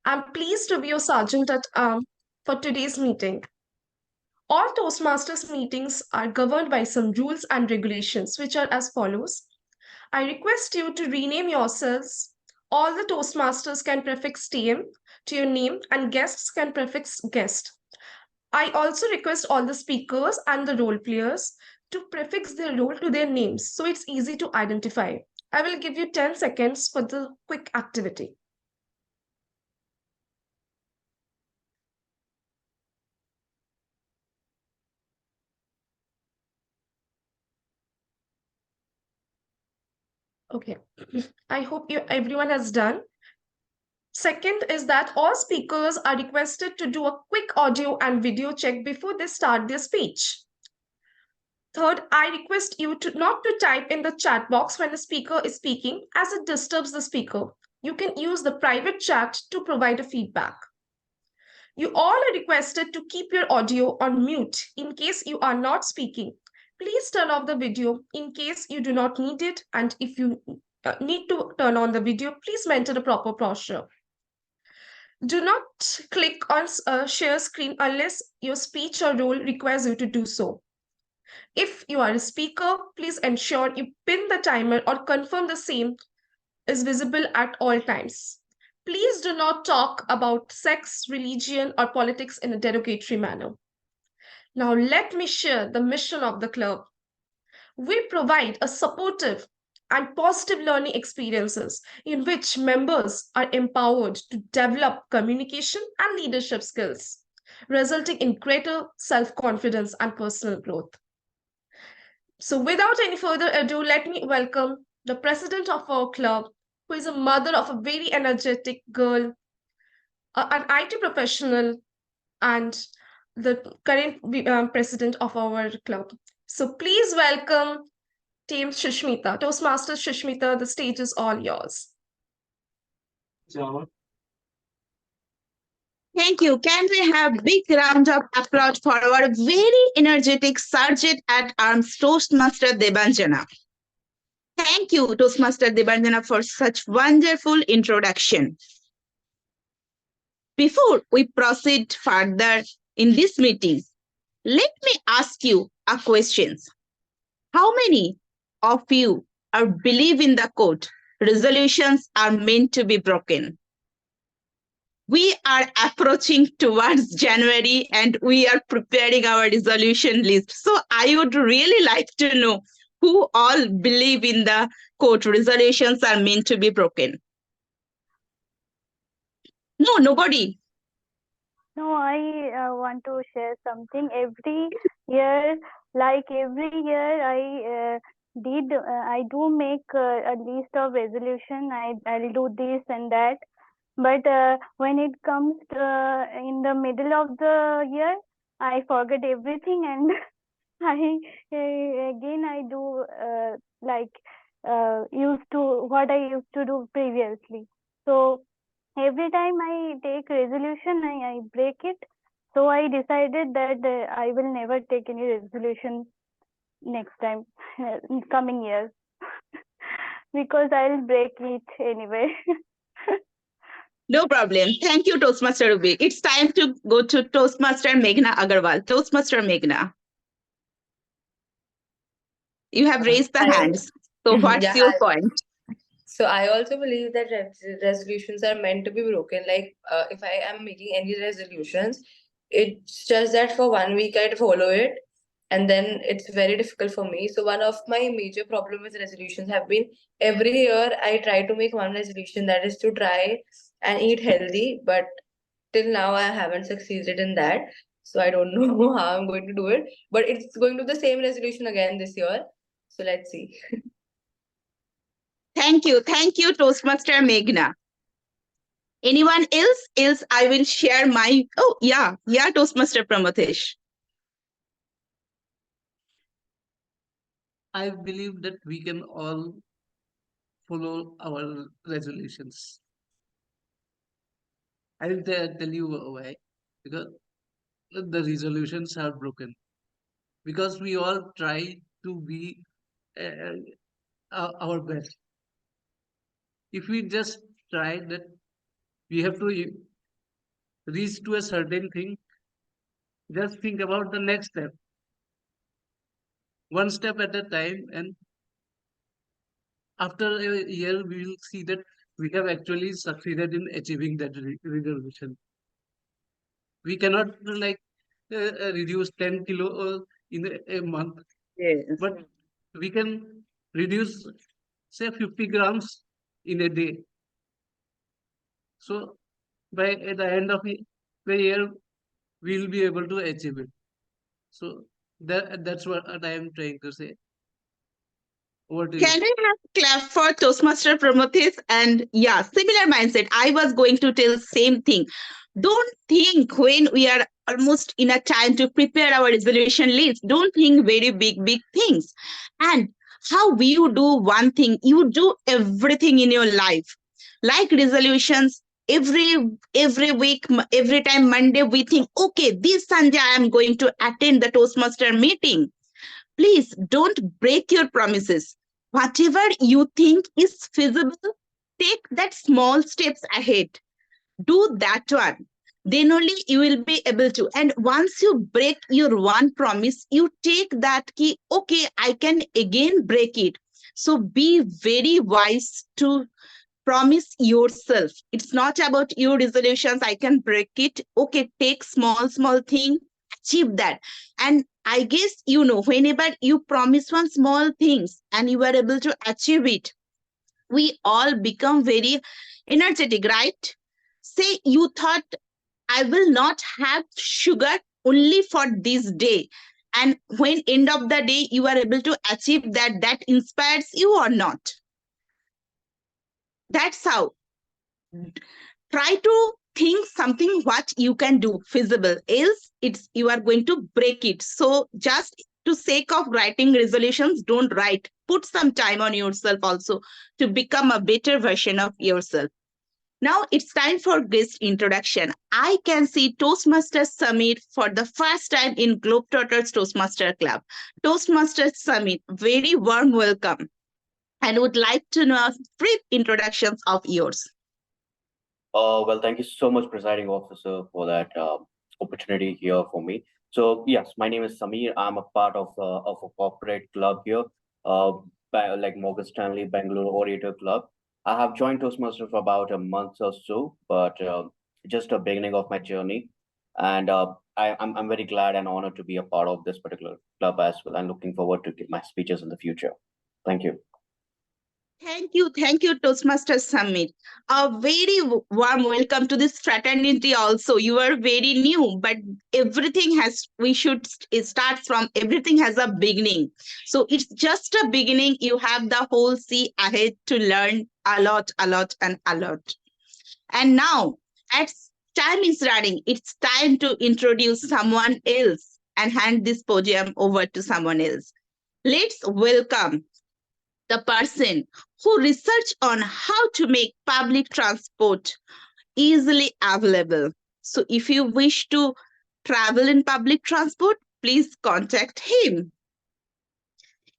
I'm pleased to be your sergeant at arm for today's meeting. All Toastmasters meetings are governed by some rules and regulations, which are as follows. I request you to rename yourselves. All the Toastmasters can prefix TM to your name, and guests can prefix guest. I also request all the speakers and the role players to prefix their role to their names so it's easy to identify. I will give you 10 seconds for the quick activity. Okay, I hope everyone has done. Second is that all speakers are requested to do a quick audio and video check before they start their speech. Third, I request you to not to type in the chat box when the speaker is speaking as it disturbs the speaker. You can use the private chat to provide a feedback. You all are requested to keep your audio on mute in case you are not speaking. Please turn off the video in case you do not need it, and if you need to turn on the video, please maintain a proper posture. Do not click on share screen unless your speech or role requires you to do so. If you are a speaker, please ensure you pin the timer or confirm the same is visible at all times. Please do not talk about sex, religion, or politics in a derogatory manner. Now, let me share the mission of the club. We provide a supportive and positive learning experiences in which members are empowered to develop communication and leadership skills, resulting in greater self confidence and personal growth. So, without any further ado, let me welcome the president of our club, who is a mother of a very energetic girl, an IT professional, and the current president of our club. So, please welcome Team Shishmita, Toastmasters Shishmita. The stage is all yours. Thank you. Can we have big round of applause for our very energetic Sergeant at Arms Toastmaster Debanjana. Thank you, Toastmaster Debanjana, for such wonderful introduction. Before we proceed further in this meeting, let me ask you a question. How many of you are believe in the quote, resolutions are meant to be broken? We are approaching towards January and we are preparing our resolution list. So I would really like to know who all believe in the quote, resolutions are meant to be broken. No, nobody. No, I want to share something. Every year, I do make a list of resolution. I'll do this and that. But when it comes to, in the middle of the year, I forget everything and I do what I used to do previously. So every time I take resolution, I break it. So I decided that I will never take any resolution next time, coming years, because I'll break it anyway. No problem. Thank you, Toastmaster Ruby. It's time to go to Toastmaster Meghna Agarwal. Toastmaster Meghna. You have raised the hands. So what's your point? So I also believe that resolutions are meant to be broken. Like if I am making any resolutions, it's just that for 1 week I'd follow it, and then it's very difficult for me. So one of my major problem with resolutions have been every year I try to make one resolution, that is to try and eat healthy, but till now I haven't succeeded in that. So I don't know how I'm going to do it. But it's going to the same resolution again this year. So let's see. Thank you, Toastmaster Meghna. Anyone else? Else, I will share my. Oh, yeah, Toastmaster Pramathesh. I believe that we can all follow our resolutions. I will tell you why. Because the resolutions are broken. Because we all try to be our best. If we just try that, we have to reach to a certain thing, just think about the next step, one step at a time, and after a year, we will see that we have actually succeeded in achieving that resolution. We cannot reduce 10 kilo in a month, Yes. but we can reduce say 50 grams in a day. So by at the end of the year, we will be able to achieve it. So that's what I am trying to say. Over to you. Can I have clap for Toastmaster Prometheus? And yeah, similar mindset. I was going to tell same thing. Don't think when we are almost in a time to prepare our resolution list. Don't think very big things. And how you do one thing, you do everything in your life. Like resolutions, every week, every time Monday, we think, okay, this Sunday I am going to attend the Toastmaster meeting. Please don't break your promises. Whatever you think is feasible, take that small steps ahead. Do that one. Then only you will be able to. And once you break your one promise, you take that key, okay, I can again break it. So be very wise to promise yourself. It's not about your resolutions, I can break it. Okay, take small thing, achieve that. And I guess whenever you promise one small things and you are able to achieve it, we all become very energetic, right? Say you thought, I will not have sugar only for this day, and when end of the day you are able to achieve that, that inspires you or not. That's how. Try to think something what you can do feasible, else it's you are going to break it. So just to sake of writing resolutions, don't write. Put some time on yourself also to become a better version of yourself. Now it's time for guest introduction. I can see Toastmasters Summit for the first time in Globetrotters Toastmaster Club. Toastmasters Summit, very warm welcome, and would like to know brief introductions of yours. Well, thank you so much, presiding officer, for that opportunity here for me. So, yes, my name is Samir. I'm a part of a corporate club here, like Morgan Stanley Bangalore Orator Club. I have joined Toastmasters for about a month or so, but just a beginning of my journey. And I'm very glad and honored to be a part of this particular club as well. I'm looking forward to give my speeches in the future. Thank you. Thank you, Toastmasters Summit. A very warm welcome to this fraternity also. You are very new, but we should start from, everything has a beginning. So it's just a beginning. You have the whole sea ahead to learn a lot, and a lot. And now, as time is running, it's time to introduce someone else and hand this podium over to someone else. Let's welcome the person who research on how to make public transport easily available. So if you wish to travel in public transport, please contact him.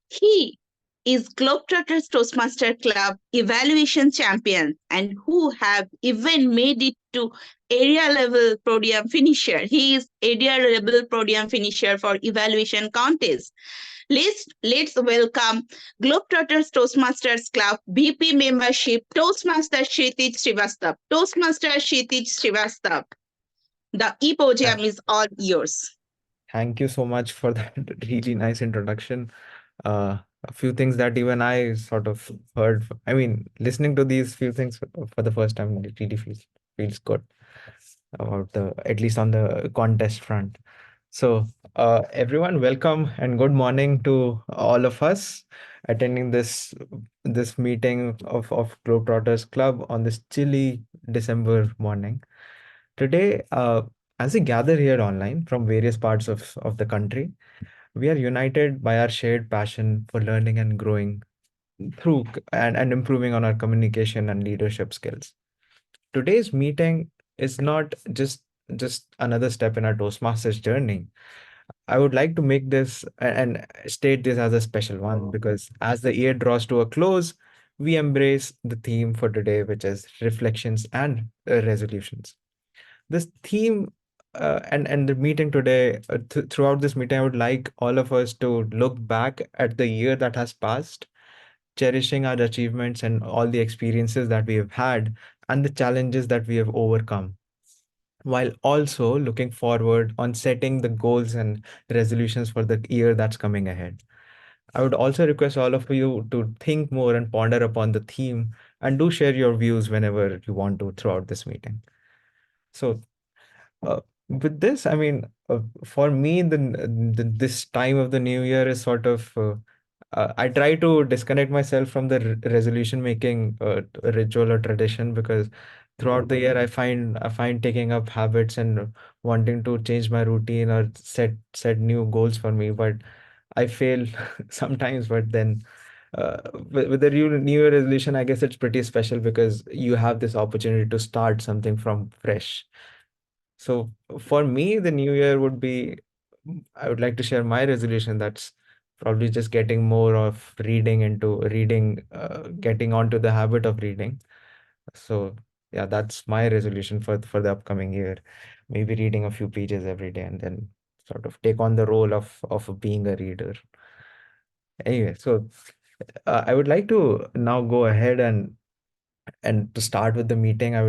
He is Globetrotters Toastmaster Club evaluation champion and who have even made it to area level podium finisher. He is area level podium finisher for evaluation contest. Let's welcome Globetrotters Toastmasters Club BP membership Toastmaster Kshitij Srivastav. Toastmaster Kshitij Srivastav, the e-podium is all yours. Thank you so much for that really nice introduction. A few things that even I sort of heard. I mean, listening to these few things for the first time, it really feels good about at least on the contest front. So, everyone, welcome and good morning to all of us attending this meeting of Globetrotters Club on this chilly December morning. Today, as we gather here online from various parts of the country, we are united by our shared passion for learning and growing and improving on our communication and leadership skills. Today's meeting is not just another step in our Toastmasters journey. I would like to make this and state this as a special one because as the year draws to a close, we embrace the theme for today, which is reflections and resolutions. this theme and the meeting today, throughout this meeting, I would like all of us to look back at the year that has passed, cherishing our achievements and all the experiences that we have had and the challenges that we have overcome, while also looking forward on setting the goals and resolutions for the year that's coming ahead. I would also request all of you to think more and ponder upon the theme and do share your views whenever you want to throughout this meeting. So, with this, I mean, for me, this time of the new year is sort of I try to disconnect myself from the resolution making ritual or tradition, because throughout the year I find taking up habits and wanting to change my routine or set new goals for me, but I fail sometimes. But then with the new year resolution, I guess it's pretty special because you have this opportunity to start something from fresh. So for me, the new year would be, I would like to share my resolution. That's probably just getting more of reading, getting onto the habit of reading. So yeah, that's my resolution for the upcoming year. Maybe reading a few pages every day and then sort of take on the role of being a reader. Anyway, so I would like to now go ahead and to start with the meeting, I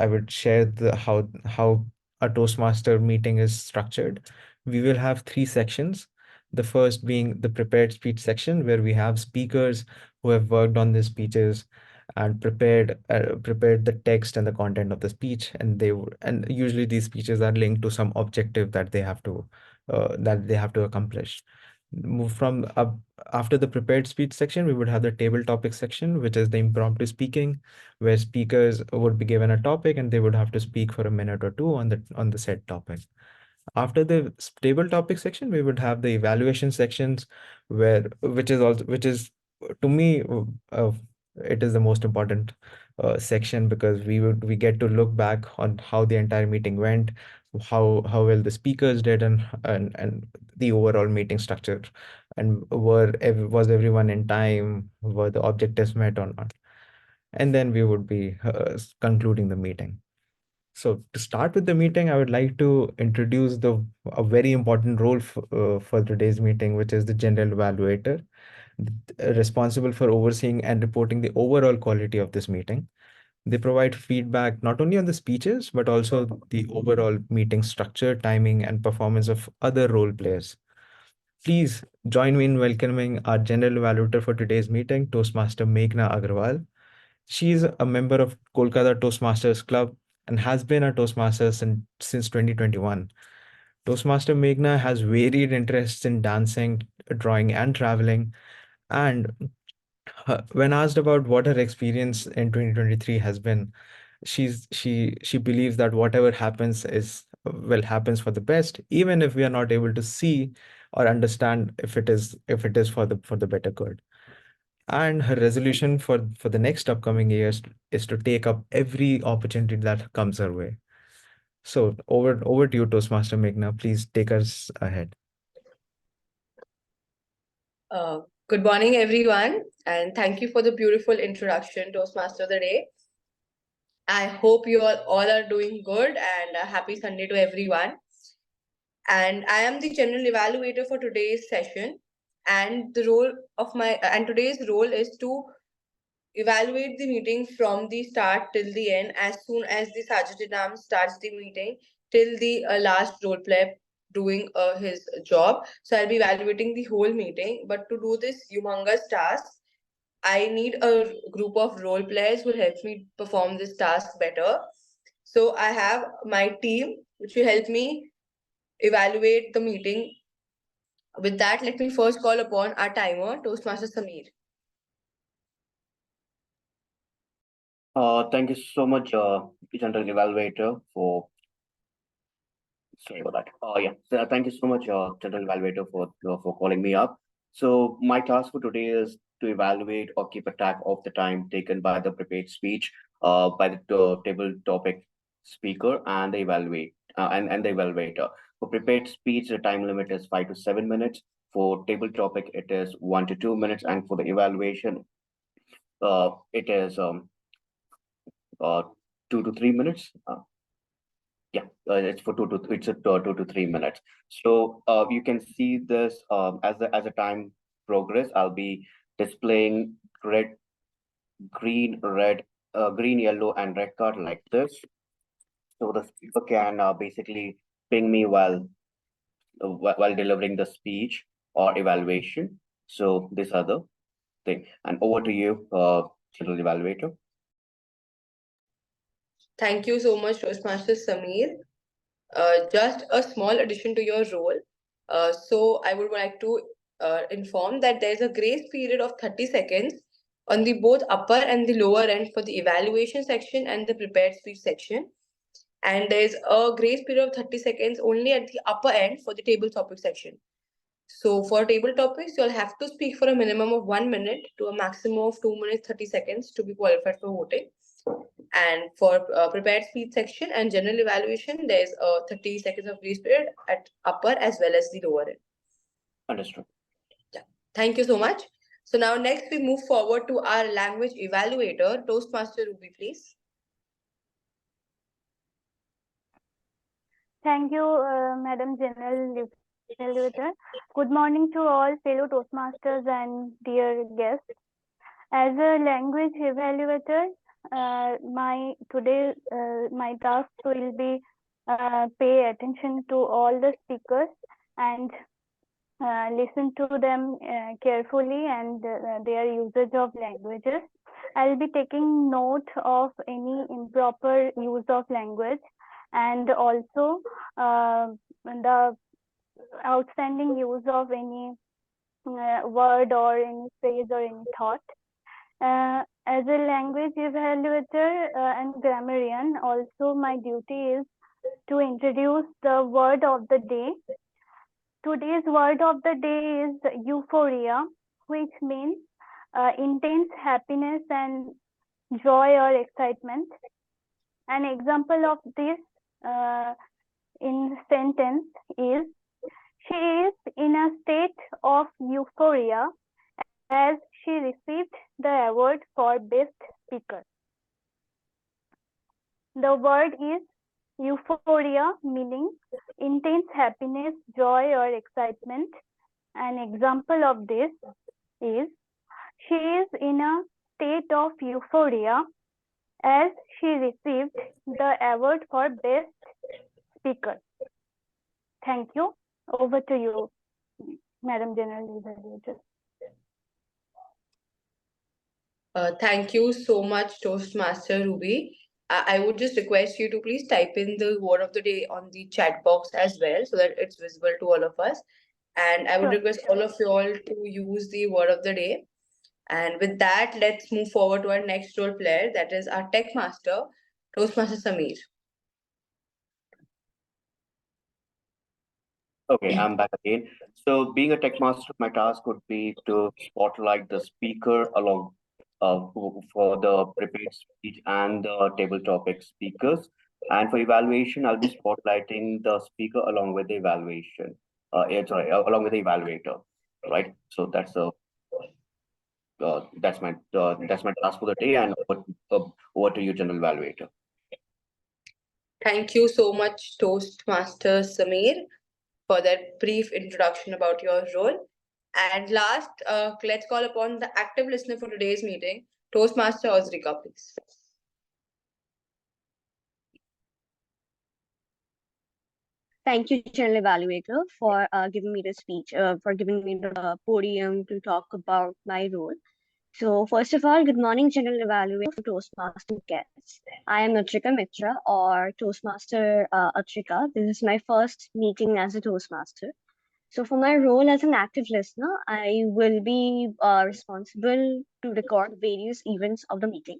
would share the how a Toastmaster meeting is structured. We will have three sections. The first being the prepared speech section, where we have speakers who have worked on their speeches and prepared the text and the content of the speech, and usually these speeches are linked to some objective that they have to accomplish. Move from up After the prepared speech section, we would have the table topic section, which is the impromptu speaking, where speakers would be given a topic and they would have to speak for a minute or two on the said topic. After the table topic section, we would have the evaluation sections, which is to me, it is the most important section, because we get to look back on how the entire meeting went, how well the speakers did, and the overall meeting structure, and was everyone in time, were the objectives met or not, and then we would be concluding the meeting. So to start with the meeting, I would like to introduce a very important role for today's meeting, which is the general evaluator, responsible for overseeing and reporting the overall quality of this meeting. They provide feedback not only on the speeches, but also the overall meeting structure, timing, and performance of other role players. Please join me in welcoming our general evaluator for today's meeting, Toastmaster Meghna Agarwal. She is a member of Kolkata Toastmasters Club and has been a Toastmaster since 2021. Toastmaster Meghna has varied interests in dancing, drawing, and traveling. And when asked about what her experience in 2023 has been, she believes that whatever happens happens for the best, even if we are not able to see or understand if it is for the better good. And her resolution for the next upcoming years is to take up every opportunity that comes her way. So over to you, Toastmaster Meghna. Please take us ahead. Good morning, everyone, and thank you for the beautiful introduction, Toastmaster of the Day. I hope you all are doing good, and a happy Sunday to everyone. And I am the general evaluator for today's session, and today's role is to evaluate the meeting from the start till the end, as soon as the Sergeant starts the meeting till the last role player doing his job. So I'll be evaluating the whole meeting. But to do this humongous task, I need a group of role players who will help me perform this task better. So I have my team, which will help me evaluate the meeting. With that, let me first call upon our timer, Toastmaster Sameer. Thank you so much, General Evaluator, for sorry about that. Yeah, so thank you so much, General Evaluator, for calling me up. So my task for today is to evaluate or keep a track of the time taken by the prepared speech, by the table topic speaker and the evaluator. For prepared speech, the time limit is 5 to 7 minutes. For table topic, it is 1 to 2 minutes, and for the evaluation, it is 2 to 3 minutes. it's for 2 to 3 minutes. So you can see this as the time progress. I'll be displaying red, green, green, yellow, and red card like this. So the speaker can basically ping me while delivering the speech or evaluation. So these are the thing. And over to you, general evaluator. Thank you so much, Toastmaster Sameer. Just a small addition to your role. So I would like to inform that there is a grace period of 30 seconds on the both upper and the lower end for the evaluation section and the prepared speech section. And there is a grace period of 30 seconds only at the upper end for the table topic section. So for table topics, you'll have to speak for a minimum of 1 minute to a maximum of 2 minutes 30 seconds to be qualified for voting. And for prepared speech section and general evaluation, there's a 30 seconds of grace period at upper as well as the lower end. Understood. Yeah. Thank you so much. So now next we move forward to our language evaluator, Toastmaster Ruby, please. Thank you, Madam General Evaluator. Good morning to all fellow Toastmasters and dear guests. As a language evaluator, my task will be pay attention to all the speakers and listen to them carefully and their usage of languages. I'll be taking note of any improper use of language and also the outstanding use of any word or any phrase or any thought. As a language evaluator and grammarian, also my duty is to introduce the word of the day. Today's word of the day is euphoria, which means intense happiness and joy or excitement. An example of this in sentence is, she is in a state of euphoria as she received the award for Best Speaker. The word is euphoria, meaning intense happiness, joy, or excitement. An example of this is, she is in a state of euphoria as she received the award for Best Speaker. Thank you. Over to you, Madam General Evaluator. Thank you so much, Toastmaster Ruby. I would just request you to please type in the word of the day on the chat box as well so that it's visible to all of us. And I would Sure. request all of you all to use the word of the day. And with that, let's move forward to our next role player, that is our tech master, Toastmaster Sameer. Okay, I'm back again. So being a tech master, my task would be to spotlight the speaker along for the prepared speech and the table topic speakers. And for evaluation, I'll be spotlighting the speaker along with the evaluation. Along with the evaluator, right? So that's my task for the day. And over to you, general evaluator. Thank you so much, Toastmaster Sameer, for that brief introduction about your role. And last, let's call upon the active listener for today's meeting, Toastmaster Ozrika, please. Thank you, General Evaluator, for giving me the speech, for giving me the podium to talk about my role. So, first of all, good morning, General Evaluator, Toastmaster guests. I am Atrika Mitra, or Toastmaster Atrika. This is my first meeting as a Toastmaster. So, for my role as an active listener, I will be responsible to record various events of the meeting.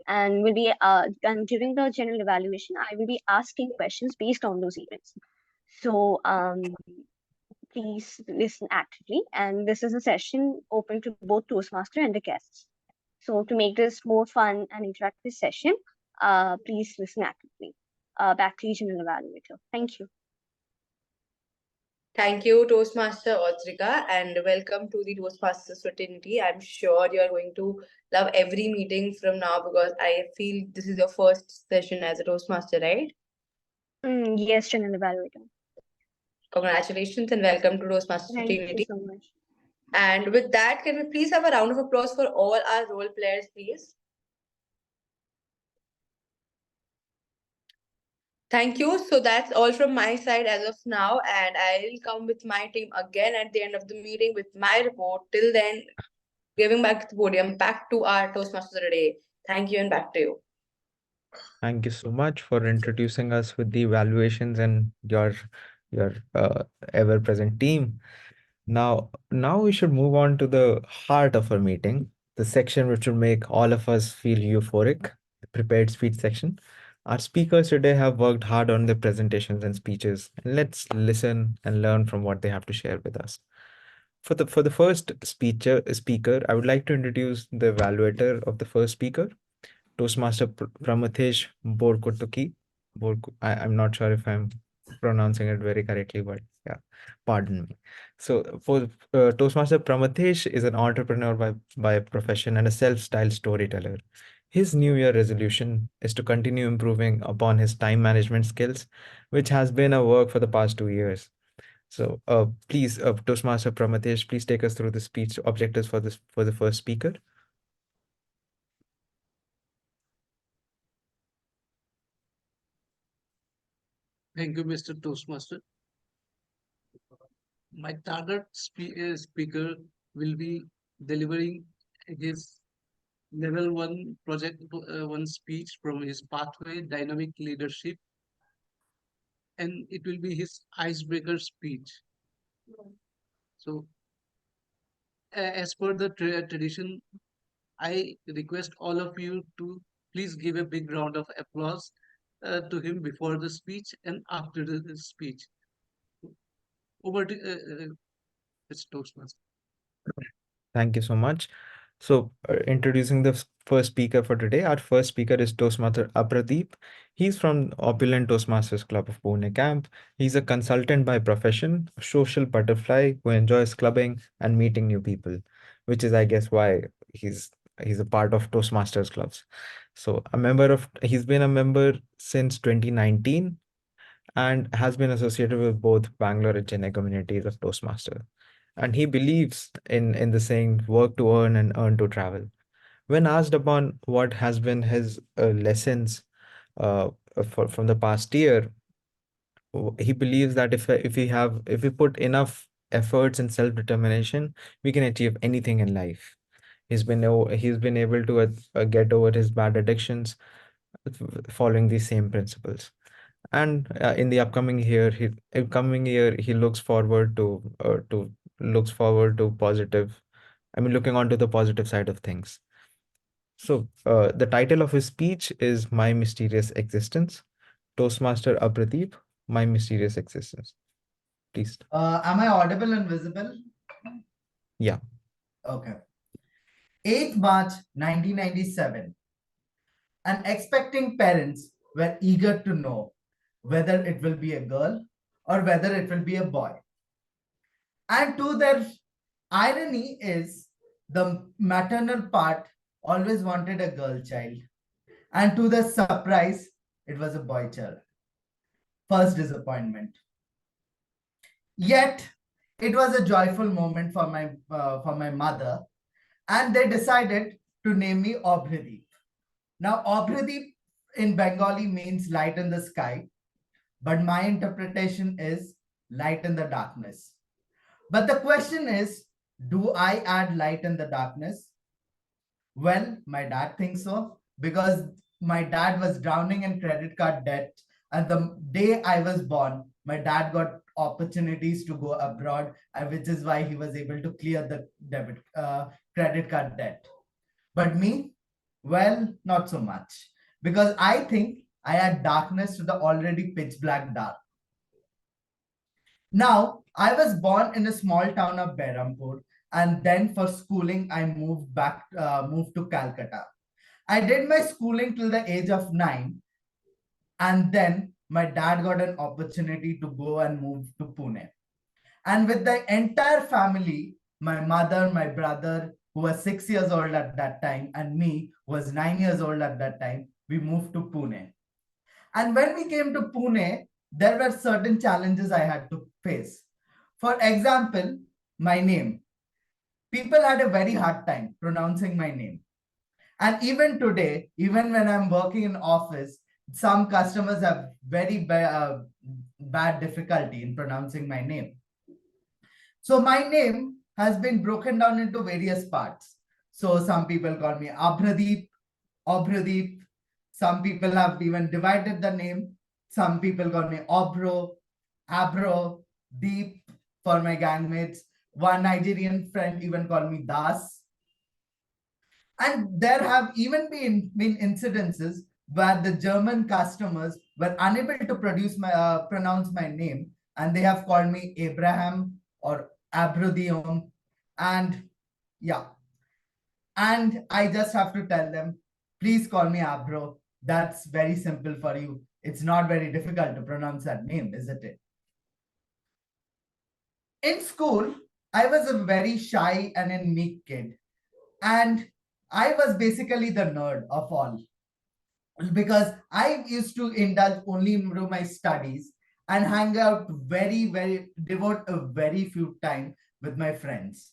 And will be and during the general evaluation, I will be asking questions based on those events. So please listen actively. And this is a session open to both Toastmaster and the guests. So to make this more fun and interactive session, please listen actively. Back to you, General Evaluator. Thank you. Thank you, Toastmaster Ozrika, and welcome to the Toastmasters fraternity. I'm sure you're going to love every meeting from now because I feel this is your first session as a Toastmaster, right? Yes, General Evaluator. Congratulations and welcome to Toastmasters Thank you fraternity. so much. And with that, can we please have a round of applause for all our role players, please? Thank you. So that's all from my side as of now, and I'll come with my team again at the end of the meeting with my report. Till then, giving back the podium back to our Toastmasters today. Thank you, and back to you. Thank you so much for introducing us with the evaluations and your ever-present team. Now we should move on to the heart of our meeting, the section which will make all of us feel euphoric, the prepared speech section. Our speakers today have worked hard on their presentations and speeches, and let's listen and learn from what they have to share with us. For the first speaker, I would like to introduce the evaluator of the first speaker, Toastmaster Pramathesh Borkotuki. I'm not sure if I'm pronouncing it very correctly, but yeah, pardon me. So, for Toastmaster Pramathesh is an entrepreneur by profession and a self-styled storyteller. His New Year resolution is to continue improving upon his time management skills, which has been a work for the past 2 years. So, please, Toastmaster Pramathesh, please take us through the speech objectives for the first speaker. Thank you, Mr. Toastmaster. My target speaker will be delivering his level 1 project 1 speech from his pathway dynamic leadership, and it will be his icebreaker speech. So as per the tradition, I request all of you to please give a big round of applause to him before the speech and after the speech. Over to Mr. Toastmaster. Thank you so much. So, introducing the first speaker for today, our first speaker is Toastmaster Apradeep. He's from Opulent Toastmasters Club of Pune Camp. He's a consultant by profession, a social butterfly who enjoys clubbing and meeting new people, which is, I guess, why he's a part of Toastmasters clubs. So, he's been a member since 2019 and has been associated with both Bangalore and Chennai communities of Toastmaster. And he believes in the saying, work to earn and earn to travel. When asked upon what has been his lessons from the past year, he believes that if we put enough efforts and self-determination, we can achieve anything in life. He's been able to get over his bad addictions following these same principles. And in the upcoming year, he looks forward to positive. I mean, looking onto the positive side of things. So, the title of his speech is "My Mysterious Existence." Toastmaster Apradeep, "My Mysterious Existence." Please. Am I audible and visible? Yeah. Okay. 8th March 1997. And expecting parents were eager to know whether it will be a girl or whether it will be a boy. And to their irony is the maternal part always wanted a girl child. And to their surprise, it was a boy child. First disappointment. Yet, it was a joyful moment for my mother, and they decided to name me Obhradeep. Now, Obhradeep in Bengali means light in the sky, but my interpretation is light in the darkness. But the question is, do I add light in the darkness? Well, my dad thinks so, because my dad was drowning in credit card debt. And the day I was born, my dad got opportunities to go abroad, which is why he was able to clear the credit card debt. But me, well, not so much, because I think I add darkness to the already pitch black dark. Now, I was born in a small town of Behrampur, and then for schooling, I moved to Calcutta. I did my schooling till the age of 9, and then my dad got an opportunity to go and move to Pune. And with the entire family, my mother, my brother, who was 6 years old at that time, and me, who was 9 years old at that time, we moved to Pune. And when we came to Pune, there were certain challenges I had to face. For example, my name. People had a very hard time pronouncing my name. And even today, even when I'm working in office, some customers have very bad difficulty in pronouncing my name. So my name has been broken down into various parts. So some people call me Abhradeep, Obhradeep. Some people have even divided the name. Some people call me Obro, Abro, Deep for my gangmates. One Nigerian friend even called me Das. And there have even been incidences where the German customers were unable to pronounce my name, and they have called me Abraham or Abrodium. And yeah, and I just have to tell them, please call me Abro. That's very simple for you. It's not very difficult to pronounce that name, isn't it? In school, I was a very shy and a meek kid. And I was basically the nerd of all because I used to indulge only into my studies and hang out devote a very few time with my friends.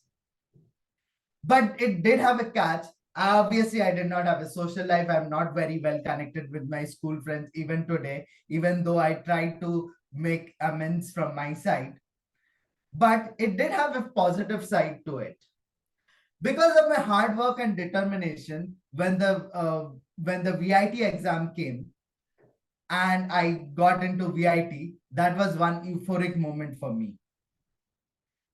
But it did have a catch. Obviously, I did not have a social life. I'm not very well connected with my school friends even today, even though I tried to make amends from my side. But it did have a positive side to it. Because of my hard work and determination, when the VIT exam came and I got into VIT, that was one euphoric moment for me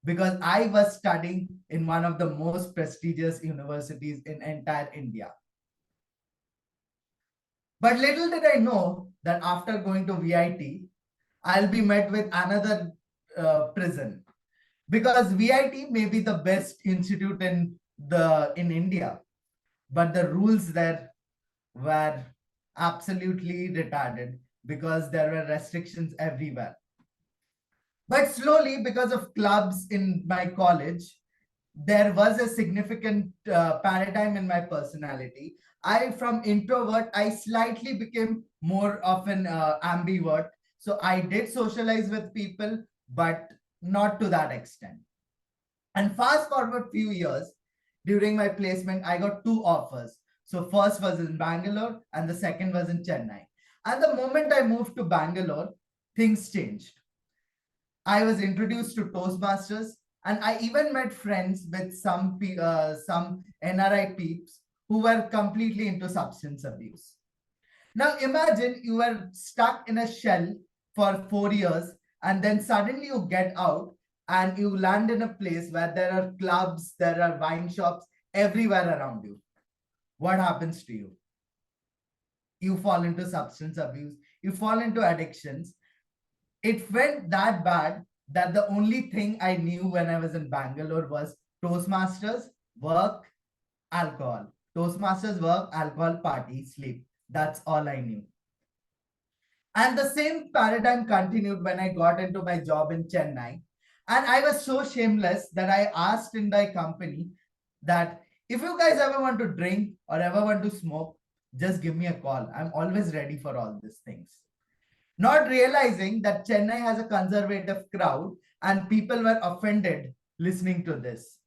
because I was studying in one of the most prestigious universities in entire India. But little did I know that after going to VIT, I'll be met with another prison because VIT may be the best institute in India, but the rules there were absolutely retarded because there were restrictions everywhere. But slowly, because of clubs in my college, there was a significant paradigm in my personality. From introvert, I slightly became more of an ambivert. So I did socialize with people, but not to that extent. And fast forward few years, during my placement, I got two offers. So first was in Bangalore and the second was in Chennai. And the moment I moved to Bangalore, things changed. I was introduced to Toastmasters, and I even met friends with some NRI peeps who were completely into substance abuse. Now imagine you were stuck in a shell for 4 years, and then suddenly you get out and you land in a place where there are clubs, there are wine shops everywhere around you. What happens to you? You fall into substance abuse, you fall into addictions. It went that bad that the only thing I knew when I was in Bangalore was Toastmasters, work, alcohol. Toastmasters, work, alcohol, party, sleep. That's all I knew. And the same paradigm continued when I got into my job in Chennai. And I was so shameless that I asked in my company that if you guys ever want to drink or ever want to smoke, just give me a call. I'm always ready for all these things. Not realizing that Chennai has a conservative crowd and people were offended listening to this.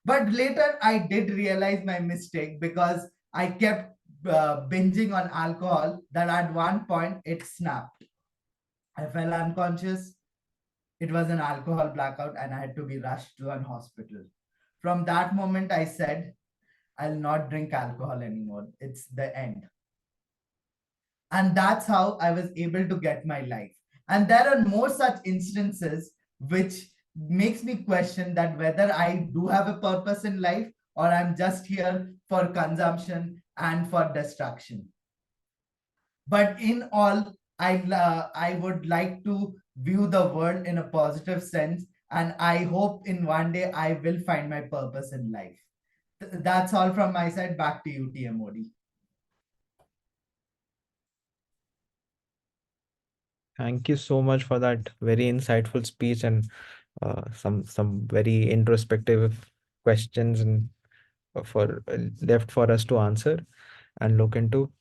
But later I did realize my mistake because I kept binging on alcohol that at one point it snapped. I fell unconscious. It was an alcohol blackout and I had to be rushed to an hospital. From that moment, I said, I'll not drink alcohol anymore. It's the end. And that's how I was able to get my life. And there are more such instances which makes me question that whether I do have a purpose in life or I'm just here for consumption and for destruction. But in all, I would like to view the world in a positive sense, and I hope in one day I will find my purpose in life. That's all from my side. Back to you, TMOD. Thank you so much for that very insightful speech and some very introspective questions and for left for us to answer and look into.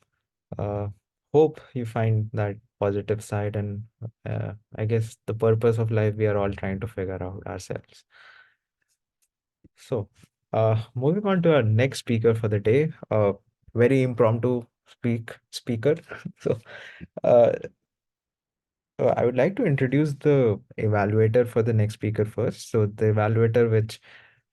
Hope you find that positive side, and I guess the purpose of life we are all trying to figure out ourselves. So, moving on to our next speaker for the day, very impromptu speaker. So, uh, I would like to introduce the evaluator for the next speaker first. So, the evaluator, which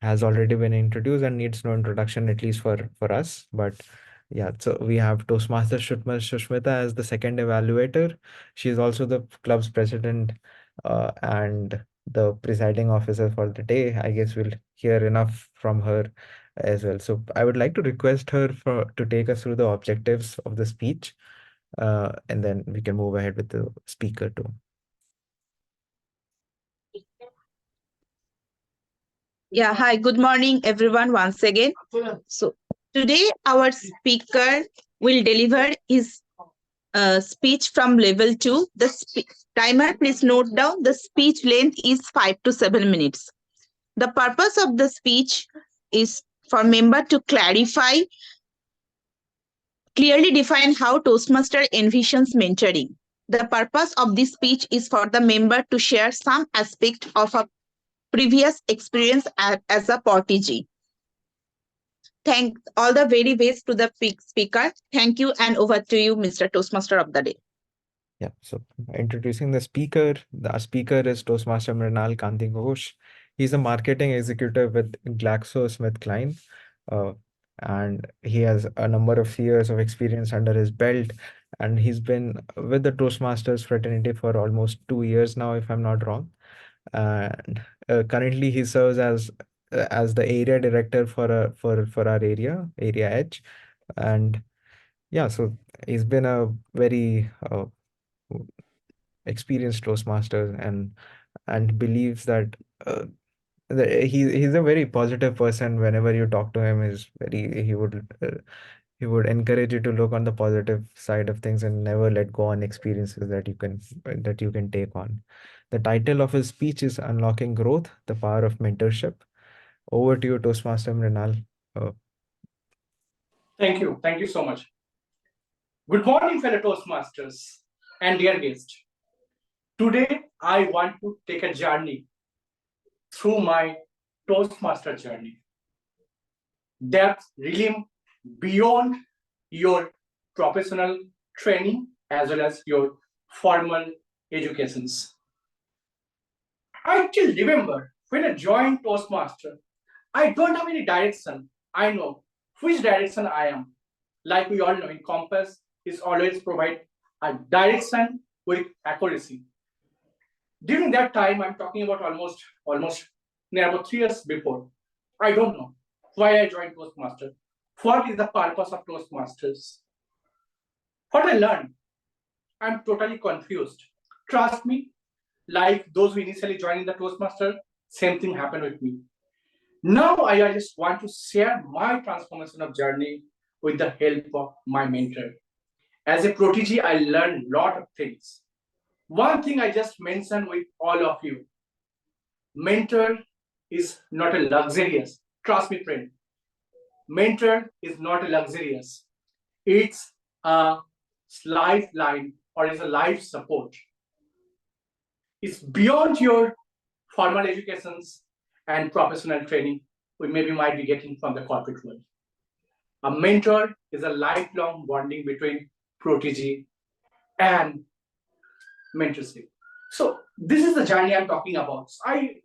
has already been introduced and needs no introduction, at least for us. But yeah, so we have Toastmaster Shushmita as the second evaluator. She is also the club's president and the presiding officer for the day. I guess we'll hear enough from her as well. So I would like to request her to take us through the objectives of the speech, and then we can move ahead with the speaker too. Yeah, hi, good morning, everyone, once again. So, today our speaker will deliver his speech from level 2. The timer, please note down, the speech length is 5 to 7 minutes. The purpose of the speech is for member to clearly define how Toastmaster envisions mentoring. The purpose of this speech is for the member to share some aspect of a previous experience as a protege. Thank all the very best to the speaker. Thank you, and over to you, Mr. Toastmaster of the day. Yeah, so introducing the speaker. The speaker is Toastmaster Mrinal Kanti Ghosh. He's a marketing executive with GlaxoSmithKline, and he has a number of years of experience under his belt. And he's been with the Toastmasters fraternity for almost 2 years now, if I'm not wrong. And currently, he serves as the area director for our area Edge, and yeah, so he's been a very experienced Toastmaster, and believes that he's a very positive person. Whenever you talk to him, he would encourage you to look on the positive side of things and never let go on experiences that you can take on. The title of his speech is Unlocking Growth: The Power of Mentorship. Over to you, Toastmaster Mrinal. Thank you. Thank you so much. Good morning, fellow Toastmasters and dear guests. Today, I want to take a journey through my Toastmaster journey. That's really beyond your professional training as well as your formal educations. I still remember when I joined Toastmaster, I don't have any direction. I know which direction I am. Like we all know, in compass is always provide a direction with accuracy. During that time, I'm talking about almost near about 3 years before. I don't know why I joined Toastmaster. What is the purpose of Toastmasters? What I learned, I'm totally confused. Trust me, like those who initially joined in the Toastmaster, same thing happened with me. Now I just want to share my transformation of journey with the help of my mentor. As a protege, I learned a lot of things. One thing I just mentioned with all of you, mentor is not a luxurious. Trust me, friend. Mentor is not a luxurious. It's a lifeline or it's a life support. It's beyond your formal educations and professional training we maybe might be getting from the corporate world. A mentor is a lifelong bonding between protege and mentorship. So this is the journey I'm talking about. I'm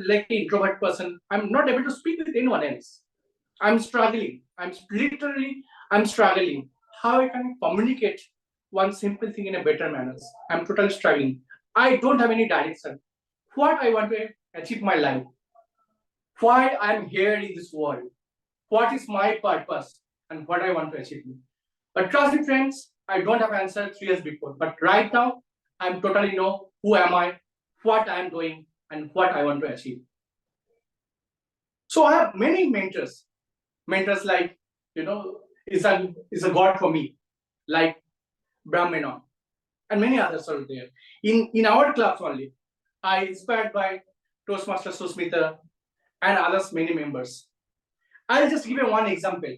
like an introvert person. I'm not able to speak with anyone else. I'm struggling. I'm struggling. How I can communicate one simple thing in a better manner? I'm totally struggling. I don't have any direction. What I want to achieve my life? Why I'm here in this world? What is my purpose and what I want to achieve? But trust me, friends, I don't have answer 3 years before. But right now, I'm totally know who am I, what I'm doing, and what I want to achieve. So I have many mentors. Mentors like, is a god for me, like Brahmana, and many others are there. In our clubs only, I inspired by Toastmaster Susmita and others, many members. I'll just give you one example.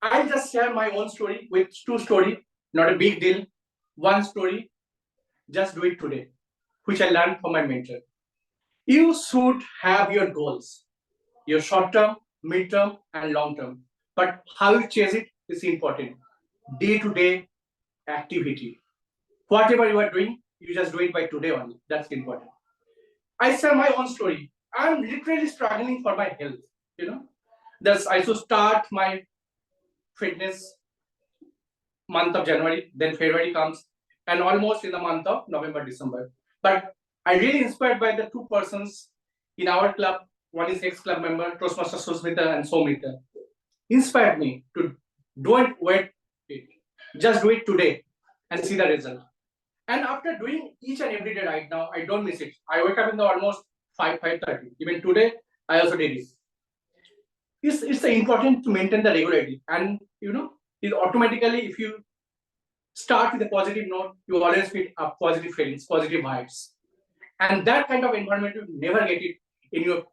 I'll just share my own story with two story. not a big deal. One story, just do it today, which I learned from my mentor. You should have your goals, your short term, mid term, and long term. But how you chase it is important. Day to day activity. Whatever you are doing, you just do it by today only. That's important. I share my own story. I'm literally struggling for my health. You know, I should start my fitness month of January, then February comes, and almost in the month of November, December. But I really inspired by the two persons in our club. One is ex-club member, Toastmasters Susmita and Somita. Inspired me to don't wait it. Just do it today and see the result. And after doing each and every day right now, I don't miss it. I wake up in the almost 5:30. Even today, I also did it. It's important to maintain the regularity. And it automatically, if you start with a positive note, you always feel positive feelings, positive vibes. And that kind of environment, you never get it in your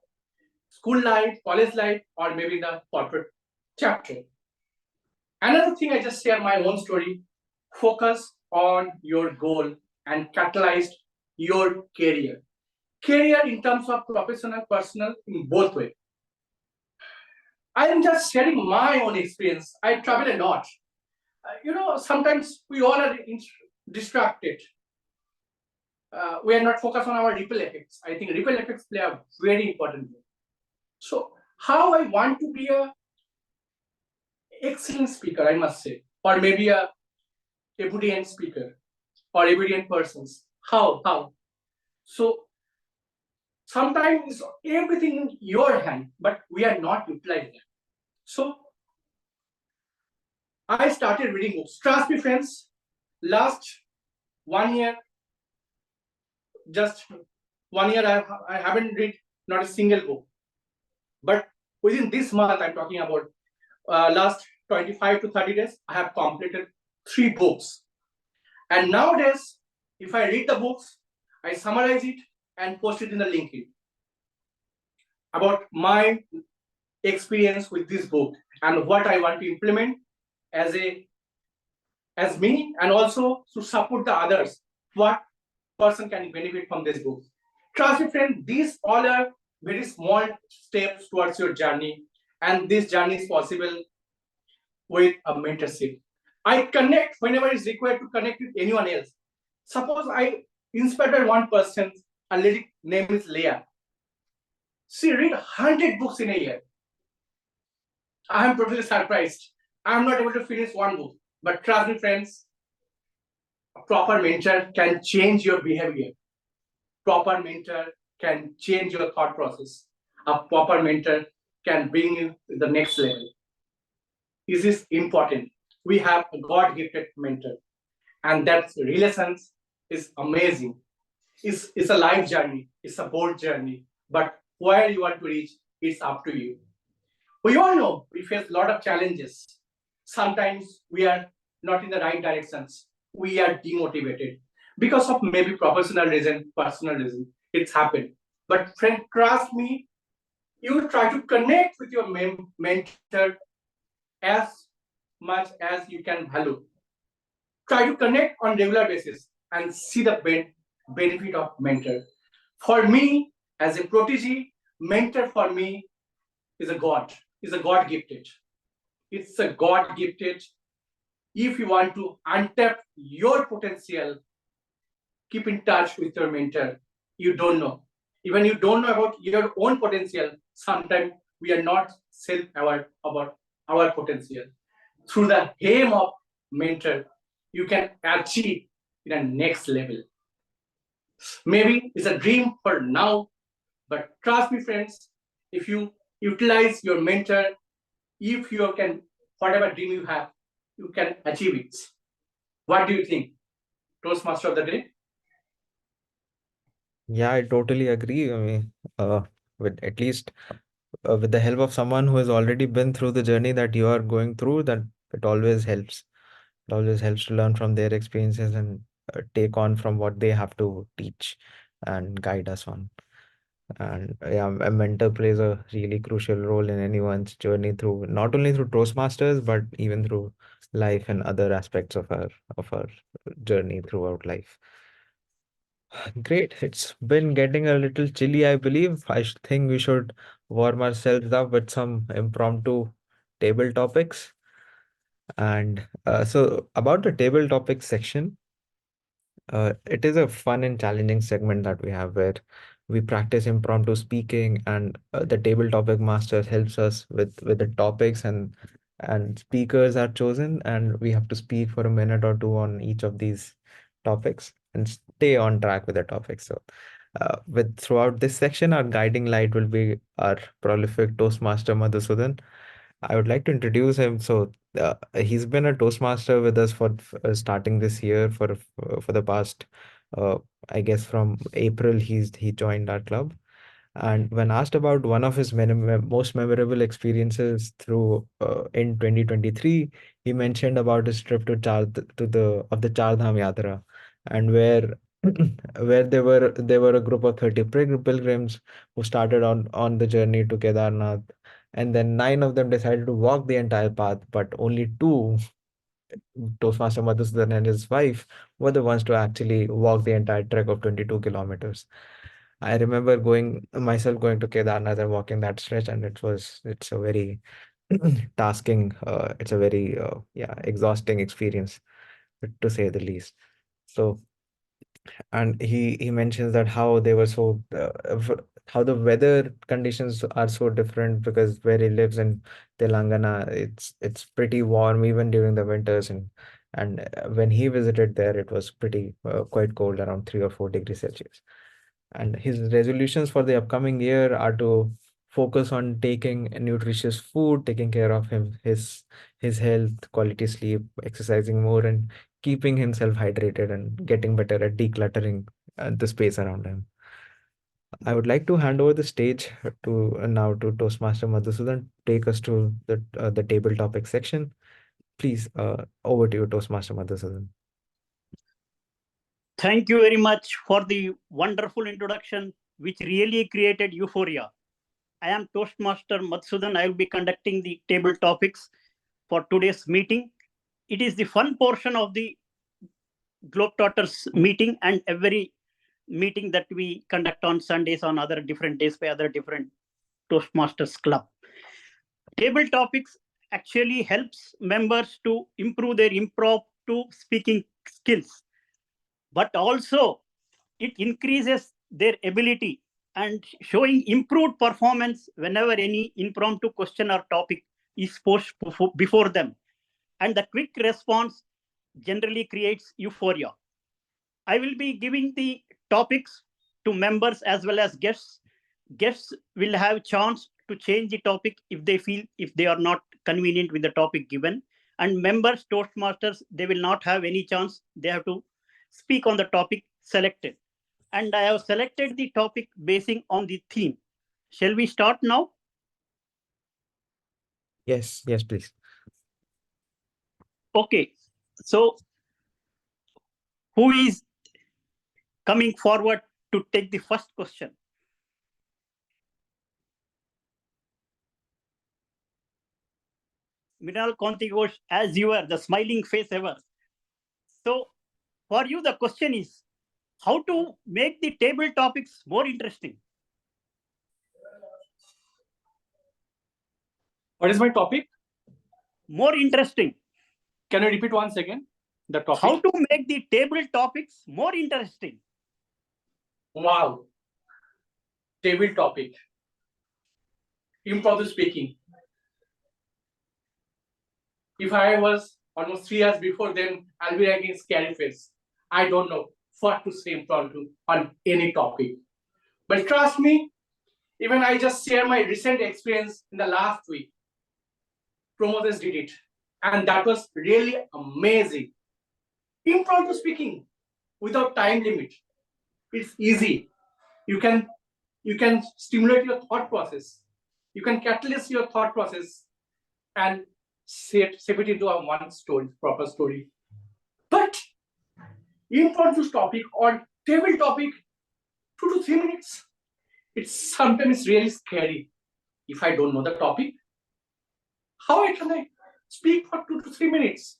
school life, college life, or maybe the corporate chapter. Another thing, I just share my own story. Focus on your goal and catalyze your career. Career in terms of professional, personal, in both ways. I am just sharing my own experience. I travel a lot. Sometimes we all are distracted. We are not focused on our ripple effects. I think ripple effects play a very important role. So, how I want to be a excellent speaker, I must say, or maybe a obedient speaker or obedient persons. How? So sometimes everything in your hand, but we are not utilizing it. So I started reading books. Trust me, friends, last 1 year, just 1 year, I haven't read not a single book. But within this month, I'm talking about last 25 to 30 days, I have completed 3 books. And nowadays, if I read the books, I summarize it and post it in the LinkedIn about my experience with this book and what I want to implement as me, and also to support the others. What person can benefit from this book? Trust me, friend, these all are very small steps towards your journey, and this journey is possible with a mentorship. I connect whenever it's required to connect with anyone else. Suppose I inspired one person, a lady name is Leah. She read 100 books in a year. I am totally surprised. I am not able to finish one book. But trust me, friends, a proper mentor can change your behavior. Proper mentor can change your thought process. A proper mentor can bring you to the next level. This is important. We have a God-gifted mentor, and that relations is amazing. It's a life journey. It's a bold journey. But where you want to reach, it's up to you. We all know we face a lot of challenges. Sometimes we are not in the right directions. We are demotivated because of maybe professional reason, personal reason. It's happened. But friend, trust me, you try to connect with your mentor as much as you can value. Try to connect on regular basis and see the benefit of mentor. For me, as a protege, mentor for me is a God, is a God gifted. It's a God gifted. If you want to untap your potential, keep in touch with your mentor. You don't know. Even you don't know about your own potential, sometimes we are not self-aware about our potential. Through the aim of mentor, you can achieve in a next level. Maybe it's a dream for now, but trust me, friends, if you utilize your mentor, if you can, whatever dream you have, you can achieve it. What do you think? Toastmaster of the day? Yeah, I totally agree. I mean, with at least with the help of someone who has already been through the journey that you are going through, that it always helps. It always helps to learn from their experiences and take on from what they have to teach and guide us on. And yeah, a mentor plays a really crucial role in anyone's journey through not only through Toastmasters, but even through life and other aspects of our journey throughout life. Great. It's been getting a little chilly, I believe. Think we should warm ourselves up with some impromptu table topics. And so about the table topics section, it is a fun and challenging segment that we have where we practice impromptu speaking, and the table topic master helps us with the topics, and speakers are chosen, and we have to speak for a minute or two on each of these topics and stay on track with the topic. So, with throughout this section, our guiding light will be our prolific Toastmaster Madhusudan. I would like to introduce him. So, he's been a Toastmaster with us for starting this year for the past, uh, I guess from April he joined our club. And when asked about one of his most memorable experiences through in 2023, he mentioned about his trip to the Char Dham Yatra, and where where there were a group of 30 pilgrims who started on the journey to Kedarnath, and then 9 of them decided to walk the entire path, but only two, Toastmaster Madhusudan and his wife, were the ones to actually walk the entire trek of 22 kilometers. I remember going to Kedarnath and walking that stretch, and it's a very it's a very yeah, exhausting experience, to say the least. So, and he mentions that how they were how the weather conditions are so different, because where he lives in Telangana, it's pretty warm even during the winters, and when he visited there, it was pretty quite cold, around 3 or 4 degrees Celsius. And his resolutions for the upcoming year are to focus on taking nutritious food, taking care of his health, quality sleep, exercising more, and keeping himself hydrated and getting better at decluttering the space around him. I would like to hand over the stage to Toastmaster Madhusudan, take us to the table topic section. Please, over to you, Toastmaster Madhusudan. Thank you very much for the wonderful introduction, which really created euphoria. I am Toastmaster Madhusudan. I will be conducting the table topics for today's meeting. It is the fun portion of the Globetrotters meeting, and every meeting that we conduct on Sundays, on other different days by other different Toastmasters club. Table topics actually helps members to improve their impromptu speaking skills, but also it increases their ability and showing improved performance whenever any impromptu question or topic is posed before them. And the quick response generally creates euphoria. I will be giving the topics to members as well as guests. Guests will have chance to change the topic if they are not convenient with the topic given. And members, Toastmasters, they will not have any chance. They have to speak on the topic selected. And I have selected the topic basing on the theme. Shall we start now? Yes, please. Okay. So, who is coming forward to take the first question? Minal Kanti Ghosh, as you are, the smiling face ever. So, for you, the question is how to make the table topics more interesting. What is my topic? More interesting. Can you repeat once again the topic? How to make the table topics more interesting. Wow. Table topic. Impromptu speaking. If I was almost 3 years before, then I'll be writing scary face. I don't know what to say impromptu on any topic. But trust me, even I just share my recent experience in the last week. Promoters did it. And that was really amazing. Impromptu speaking without time limit. It's easy. You can stimulate your thought process. You can catalyze your thought process and shape it into a one story, proper story. But impromptu topic or table topic, 2 to 3 minutes. It's sometimes really scary if I don't know the topic. How can I speak for 2 to 3 minutes?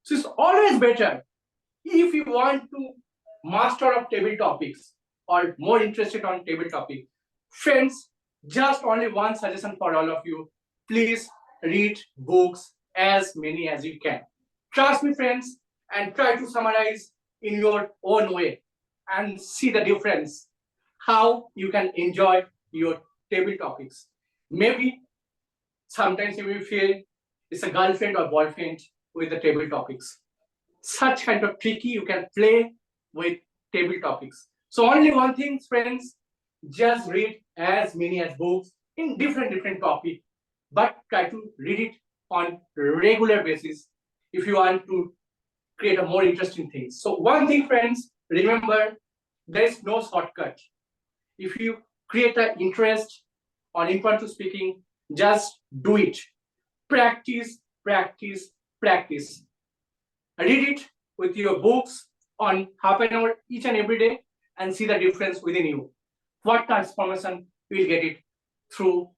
So it's always better if you want to master of table topics or more interested on table topic. Friends, just only one suggestion for all of you. Please read books as many as you can. Trust me, friends, and try to summarize in your own way and see the difference, how you can enjoy your table topics. Maybe sometimes you will feel it's a girlfriend or boyfriend with the table topics. Such kind of tricky you can play with table topics. So only one thing, friends, just read as many as books in different topic, but try to read it on regular basis if you want to create a more interesting things. So one thing, friends, remember there is no shortcut. If you create an interest on impromptu speaking, just do it. Practice, practice, practice. Read it with your books on half an hour each and every day and see the difference within you. What transformation you will get it through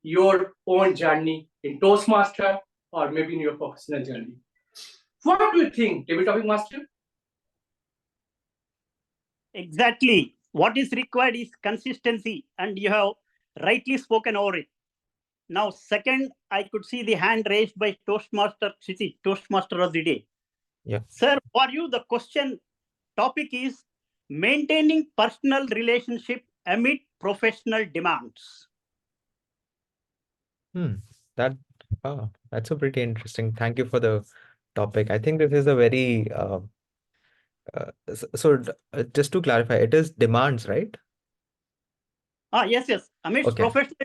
your own journey in Toastmaster or maybe in your professional journey. What do you think, Table Topic Master? Exactly. What is required is consistency, and you have rightly spoken over it. Now, second, I could see the hand raised by Toastmaster Kshiti, Toastmaster of the day. Yeah. Sir, for you, the question topic is maintaining personal relationship amid professional demands. That's a pretty interesting. Thank you for the topic. I think this is a very just to clarify, it is demands, right? Yes. Amidst Okay. professional.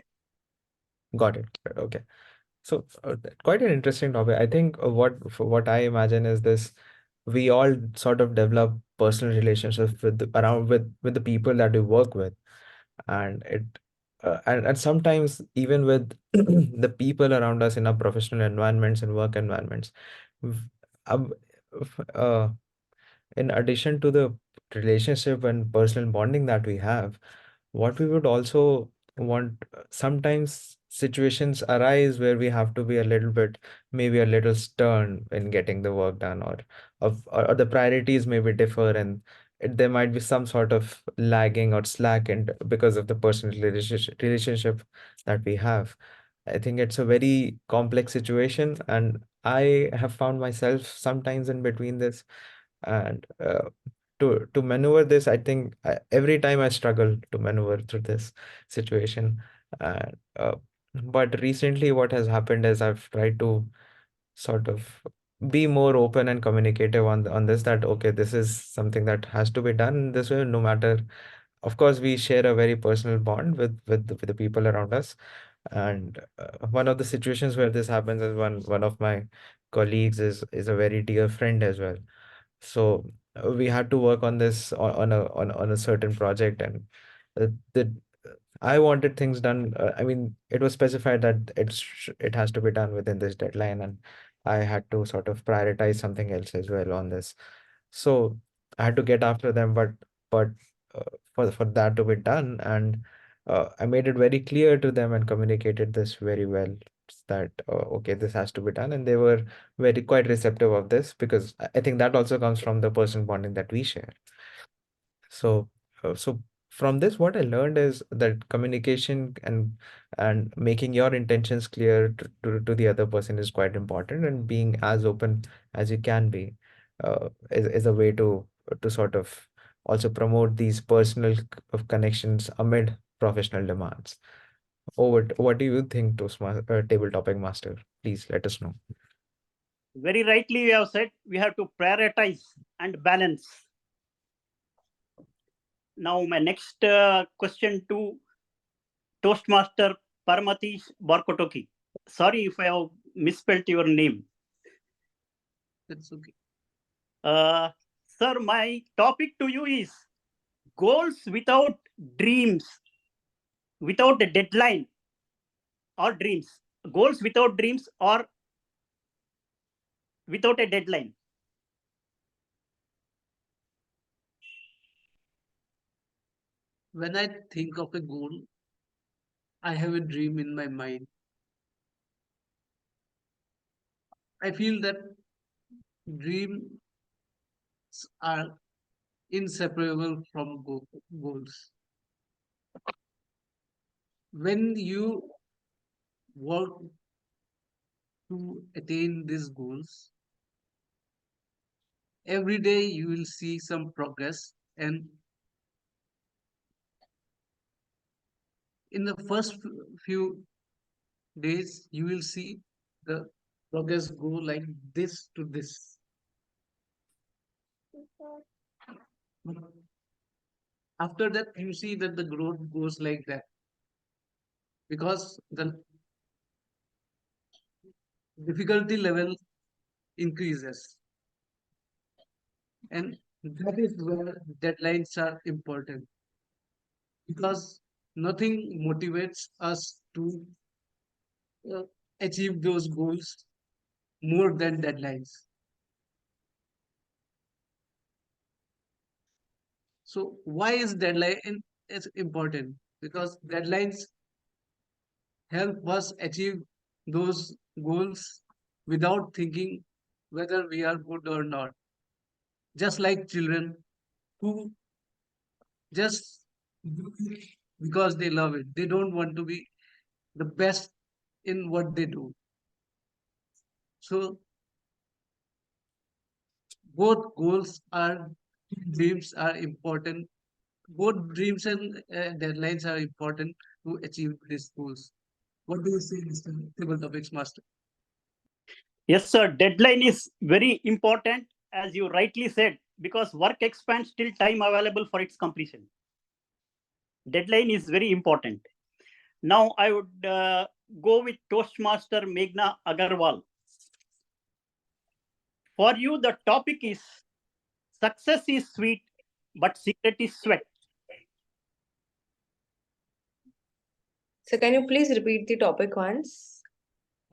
Got it. Okay. So quite an interesting topic. I think what I imagine is this: we all sort of develop personal relationships with the people that we work with, and and sometimes even with the people around us in our professional environments and work environments. V- um, f- uh, in addition to the relationship and personal bonding that we have, what we would also want, sometimes situations arise where we have to be a little bit, maybe a little stern in getting the work done, or the priorities maybe differ, and there might be some sort of lagging or slack and because of the personal relationship that we have. I think it's a very complex situation, and I have found myself sometimes in between this, and to maneuver this, I think every time I struggle to maneuver through this situation. And but recently what has happened is I've tried to sort of be more open and communicative on this, that okay, this is something that has to be done this way, no matter. Of course, we share a very personal bond with the people around us, and one of the situations where this happens is one of my colleagues is a very dear friend as well. So we had to work on this on a certain project, and the I wanted things done. I mean, it was specified that it has to be done within this deadline, and I had to sort of prioritize something else as well on this. So I had to get after them, but for that to be done, and I made it very clear to them and communicated this very well, that okay, this has to be done, and they were very quite receptive of this, because I think that also comes from the personal bonding that we share. So from this, what I learned is that communication and making your intentions clear to the other person is quite important, and being as open as you can be is a way to sort of also promote these personal of connections amid professional demands. What do you think, table topic master? Please let us know. Very rightly you have said, we have to prioritize and balance. Now, my next question to Toastmaster Paramatish Barkotoki. Sorry if I have misspelled your name. That's okay. Sir, my topic to you is goals without dreams, without a deadline, or dreams. Goals without dreams or without a deadline. when I think of a goal, I have a dream in my mind. I feel that dreams are inseparable from goals. When you work to attain these goals, every day you will see some progress, and in the first few days you will see the progress go like this to this. But after that you see that the growth goes like that, because the difficulty level increases, and that is where deadlines are important, because nothing motivates us to uh, achieve those goals more than deadlines. So why is deadline is important? Because deadlines help us achieve those goals without thinking whether we are good or not. Just like children who just do it because they love it. They don't want to be the best in what they do. So both goals are dreams are important. Both dreams and deadlines are important to achieve these goals. What do you say, Mr. Table Topics Master? Yes, sir. Deadline is very important, as you rightly said, because work expands till time available for its completion. Deadline is very important. Now I would go with Toastmaster Meghna Agarwal. For you, the topic is success is sweet, but secret is sweat. So can you please repeat the topic once?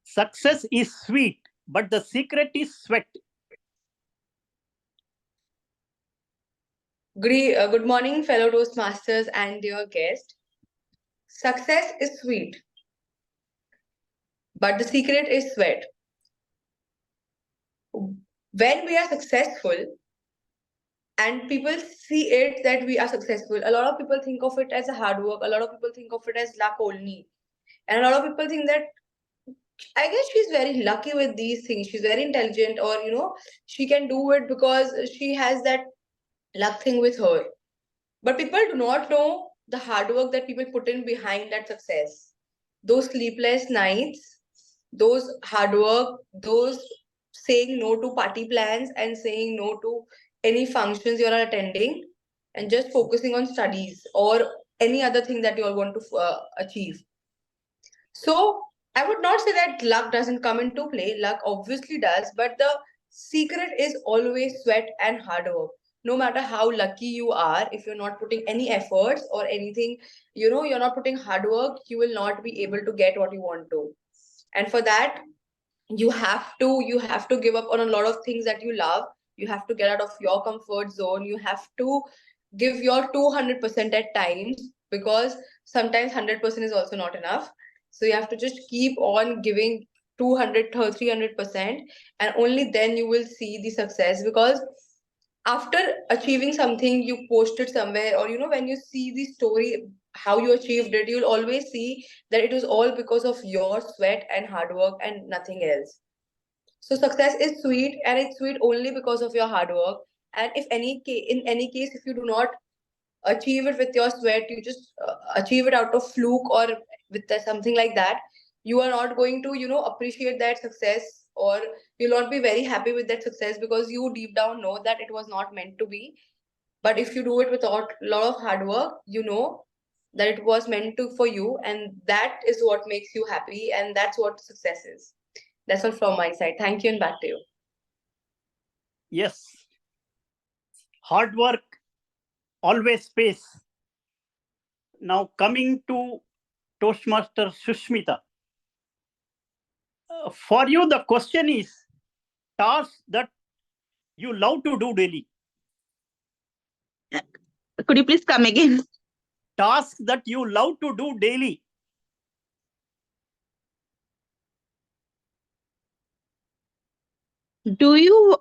Success is sweet, but the secret is sweat. Good morning, fellow Toastmasters and dear guest. Success is sweet, but the secret is sweat. When we are successful and people see it that we are successful, a lot of people think of it as a hard work, a lot of people think of it as luck only. And a lot of people think that I guess she's very lucky with these things. She's very intelligent, or she can do it because she has that luck thing with her. But people do not know the hard work that people put in behind that success. Those sleepless nights, those hard work, those saying no to party plans and saying no to any functions you're attending, and just focusing on studies or any other thing that you all want to achieve. So I would not say that luck doesn't come into play. Luck obviously does, but the secret is always sweat and hard work. No matter how lucky you are, if you're not putting any efforts or anything, you're not putting hard work, you will not be able to get what you want to. And for that, you have to give up on a lot of things that you love. You have to get out of your comfort zone. You have to give your 200% at times, because sometimes 100% is also not enough. So you have to just keep on giving 200 or 300%, and only then you will see the success. Because after achieving something, you post it somewhere, or when you see the story how you achieved it, you'll always see that it was all because of your sweat and hard work and nothing else. So success is sweet, and it's sweet only because of your hard work. And if in any case, if you do not achieve it with your sweat, you just achieve it out of fluke or with something like that, you are not going to appreciate that success, or you'll not be very happy with that success, because you deep down know that it was not meant to be. But if you do it without a lot of hard work, you know that it was meant to for you, and that is what makes you happy, and that's what success is. That's all from my side. Thank you, and back to you. Yes. Hard work always pays. Now coming to Toastmaster Sushmita. For you, the question is tasks that you love to do daily. Could you please come again? task that you love to do daily. Do you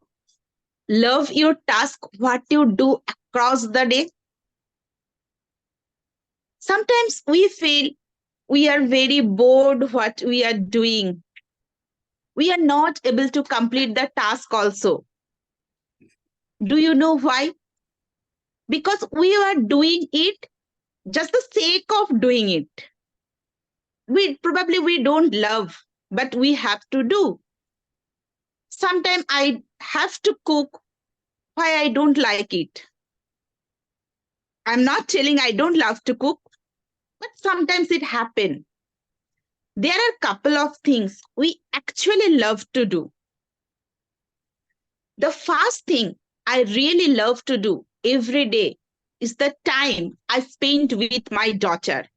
love your task, what you do across the day? Sometimes we feel we are very bored what we are doing. We are not able to complete the task also. Do you know why? Because we are doing it just the sake of doing it. We don't love, but we have to do. Sometimes I have to cook why I don't like it. I'm not telling I don't love to cook, but sometimes it happens. There are a couple of things we actually love to do. The first thing I really love to do every day is the time I spend with my daughter.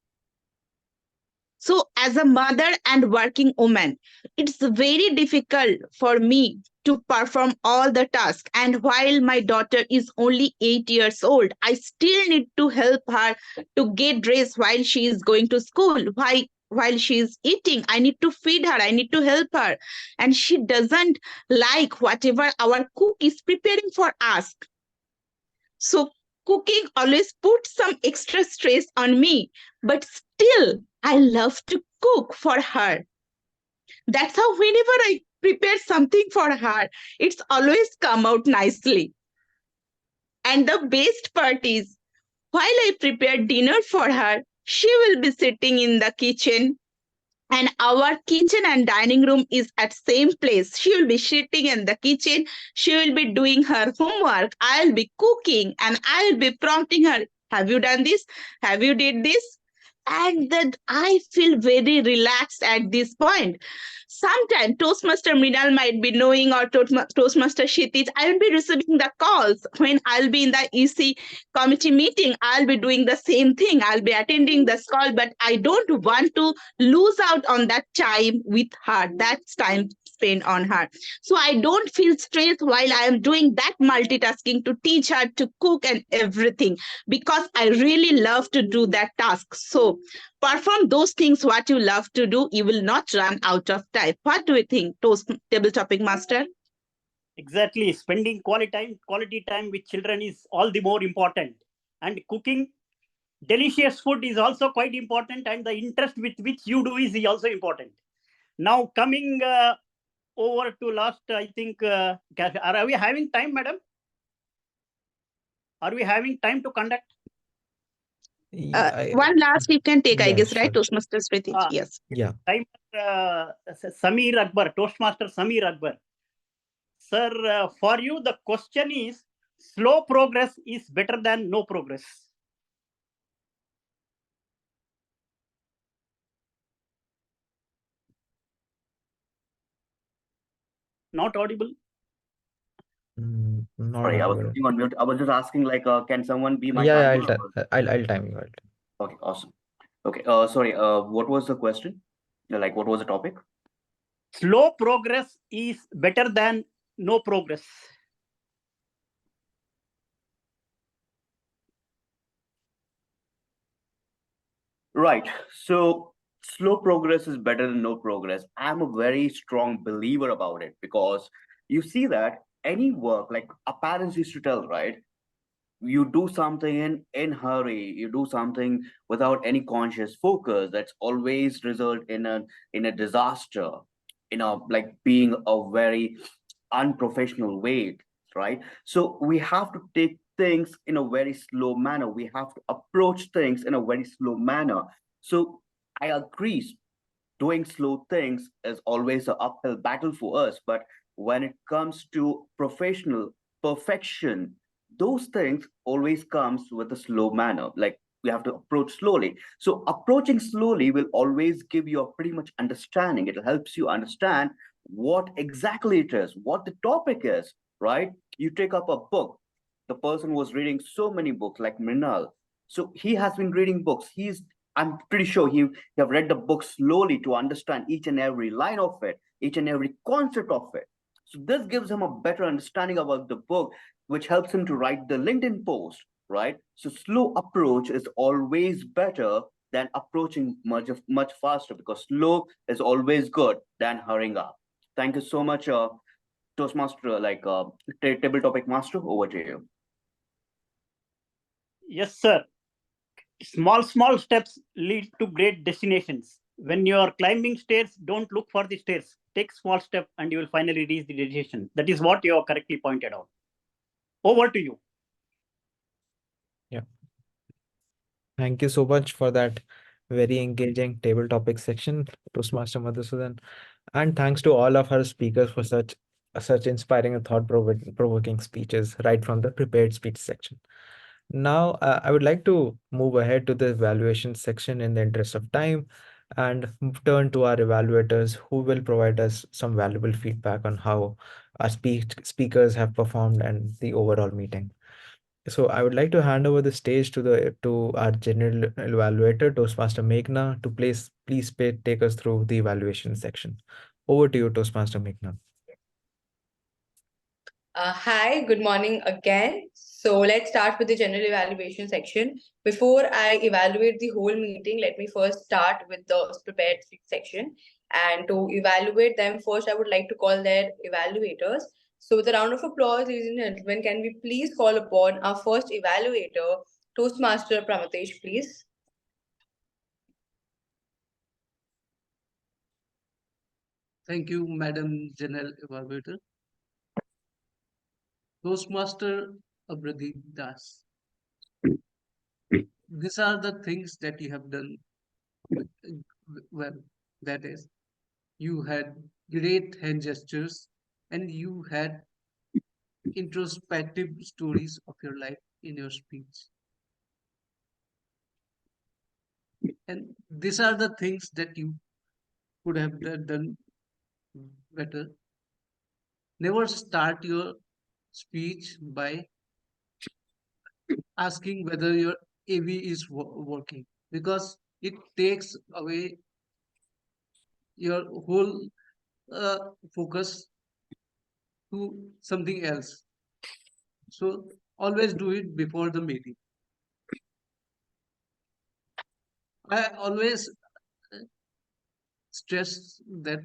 So, as a mother and working woman, it's very difficult for me to perform all the tasks. And while my daughter is only 8 years old, I still need to help her to get dressed while she is going to school. While she is eating, I need to feed her, I need to help her. And she doesn't like whatever our cook is preparing for us. So, cooking always puts some extra stress on me, but still, I love to cook for her. That's how whenever I prepare something for her, it's always come out nicely. And the best part is, while I prepare dinner for her, she will be sitting in the kitchen, and our kitchen and dining room is at same place. She will be sitting in the kitchen, she will be doing her homework, I'll be cooking, and I'll be prompting her, have you done this, have you did this? And that I feel very relaxed at this point. Sometimes Toastmaster Mrinal might be knowing, or Toastmaster Kshitij, I will be receiving the calls when I'll be in the EC committee meeting. I'll be doing the same thing. I'll be attending this call, but I don't want to lose out on that time with her. That's time spent on her. So I don't feel stressed while I am doing that multitasking to teach her to cook and everything, because I really love to do that task. So perform those things what you love to do, you will not run out of time. What do you think, table topic master? Exactly. Spending quality time with children is all the more important. And cooking delicious food is also quite important, and the interest with which you do is also important. Now, coming over to last, I think, are we having time, madam? Are we having time to conduct? One last you can take, I Yeah, guess, right? sure. Toastmaster Kshitij. Yes. Yeah. Time, Samir Akbar, Toastmaster Samir Akbar. Sir, for you, the question is, slow progress is better than no progress. Not audible. Not Sorry, I was audible. looking on mute. I was just asking, like, can someone be my Yeah, timer? I'll time you. Okay, awesome. Okay, sorry, what was the question? Like, what was the topic? Slow progress is better than no progress. Right. So slow progress is better than no progress. I'm a very strong believer about it, because you see that any work, like our parents used to tell, right? You do something in hurry, you do something without any conscious focus, that's always result in a disaster, like being a very unprofessional way, right? So we have to take things in a very slow manner. We have to approach things in a very slow manner. So I agree, doing slow things is always an uphill battle for us. But when it comes to professional perfection, those things always comes with a slow manner. Like, we have to approach slowly. So approaching slowly will always give you a pretty much understanding. It helps you understand what exactly it is, what the topic is, right? You take up a book. The person was reading so many books, like Mrinal. So he has been reading books. I'm pretty sure he have read the book slowly to understand each and every line of it, each and every concept of it. So this gives him a better understanding about the book, which helps him to write the LinkedIn post. right? So slow approach is always better than approaching much faster, because slow is always good than hurrying up. Thank you so much, Toastmaster, table topic master. Over to you. Yes, sir. Small steps lead to great destinations. When you are climbing stairs, don't look for the stairs. Take small step and you will finally reach the destination. That is what you have correctly pointed out. Over to you. Yeah. Thank you so much for that very engaging table topic section, Toastmaster Madhusudan. And thanks to all of our speakers for such inspiring and thought-provoking speeches right from the prepared speech section. Now, I would like to move ahead to the evaluation section in the interest of time and turn to our evaluators who will provide us some valuable feedback on how our speakers have performed and the overall meeting. So I would like to hand over the stage to our general evaluator, Toastmaster Meghna, to please take us through the evaluation section. Over to you, Toastmaster Meghna. Hi, good morning again. So let's start with the general evaluation section. Before I evaluate the whole meeting, let me first start with the prepared speech section. And to evaluate them, first I would like to call their evaluators. So with a round of applause, ladies and gentlemen, can we please call upon our first evaluator, Toastmaster Pramatesh, please? Thank you, Madam General Evaluator. Toastmaster Abradip Das. These are the things that you have done well. That is, you had great hand gestures and you had introspective stories of your life in your speech. And these are the things that you could have done better. Never start your speech by asking whether your AV is working, because it takes away your whole focus to something else. So always do it before the meeting. I always stress that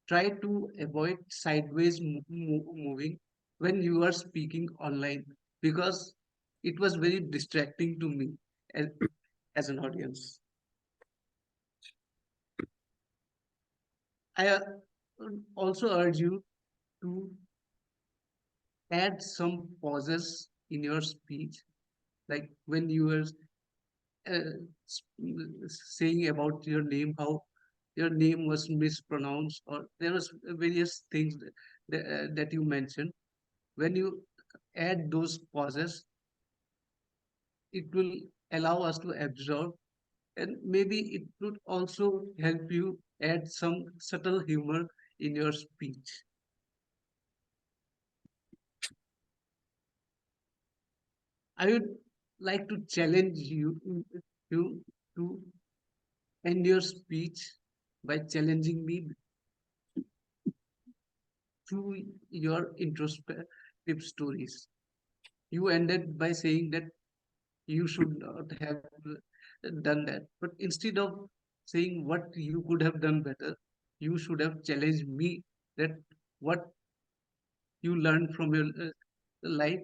try to avoid sideways moving when you are speaking online, because it was very distracting to me as an audience. I also urge you to add some pauses in your speech, like when you were saying about your name, how your name was mispronounced, or there was various things that you mentioned. When you add those pauses, it will allow us to absorb, and maybe it would also help you add some subtle humor in your speech. I would like to challenge you to end your speech by challenging me through your introspective stories. You ended by saying that you should not have done that, but instead of saying what you could have done better, you should have challenged me that what you learned from your life,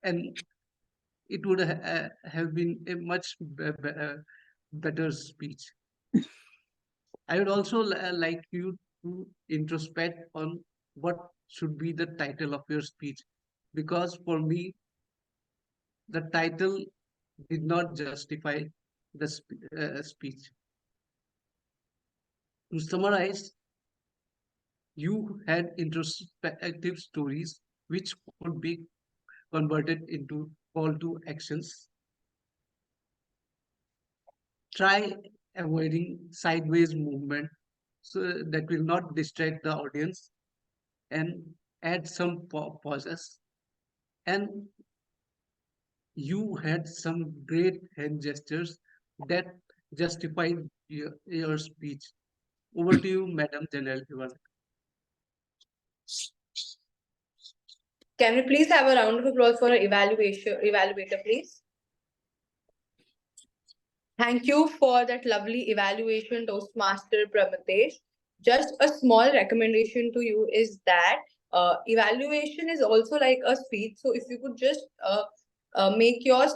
and it would have been a much better speech. I would also like you to introspect on what should be the title of your speech, because for me, the title did not justify the speech. To summarize, you had introspective stories which could be converted into call to actions. Try avoiding sideways movement so that will not distract the audience, and add some pauses. And you had some great hand gestures that justified your speech. Over to you, Madam General. Can we please have a round of applause for our evaluator, please? Thank you for that lovely evaluation, Toastmaster Pramatesh. Just a small recommendation to you is that evaluation is also like a speech. So if you could just make your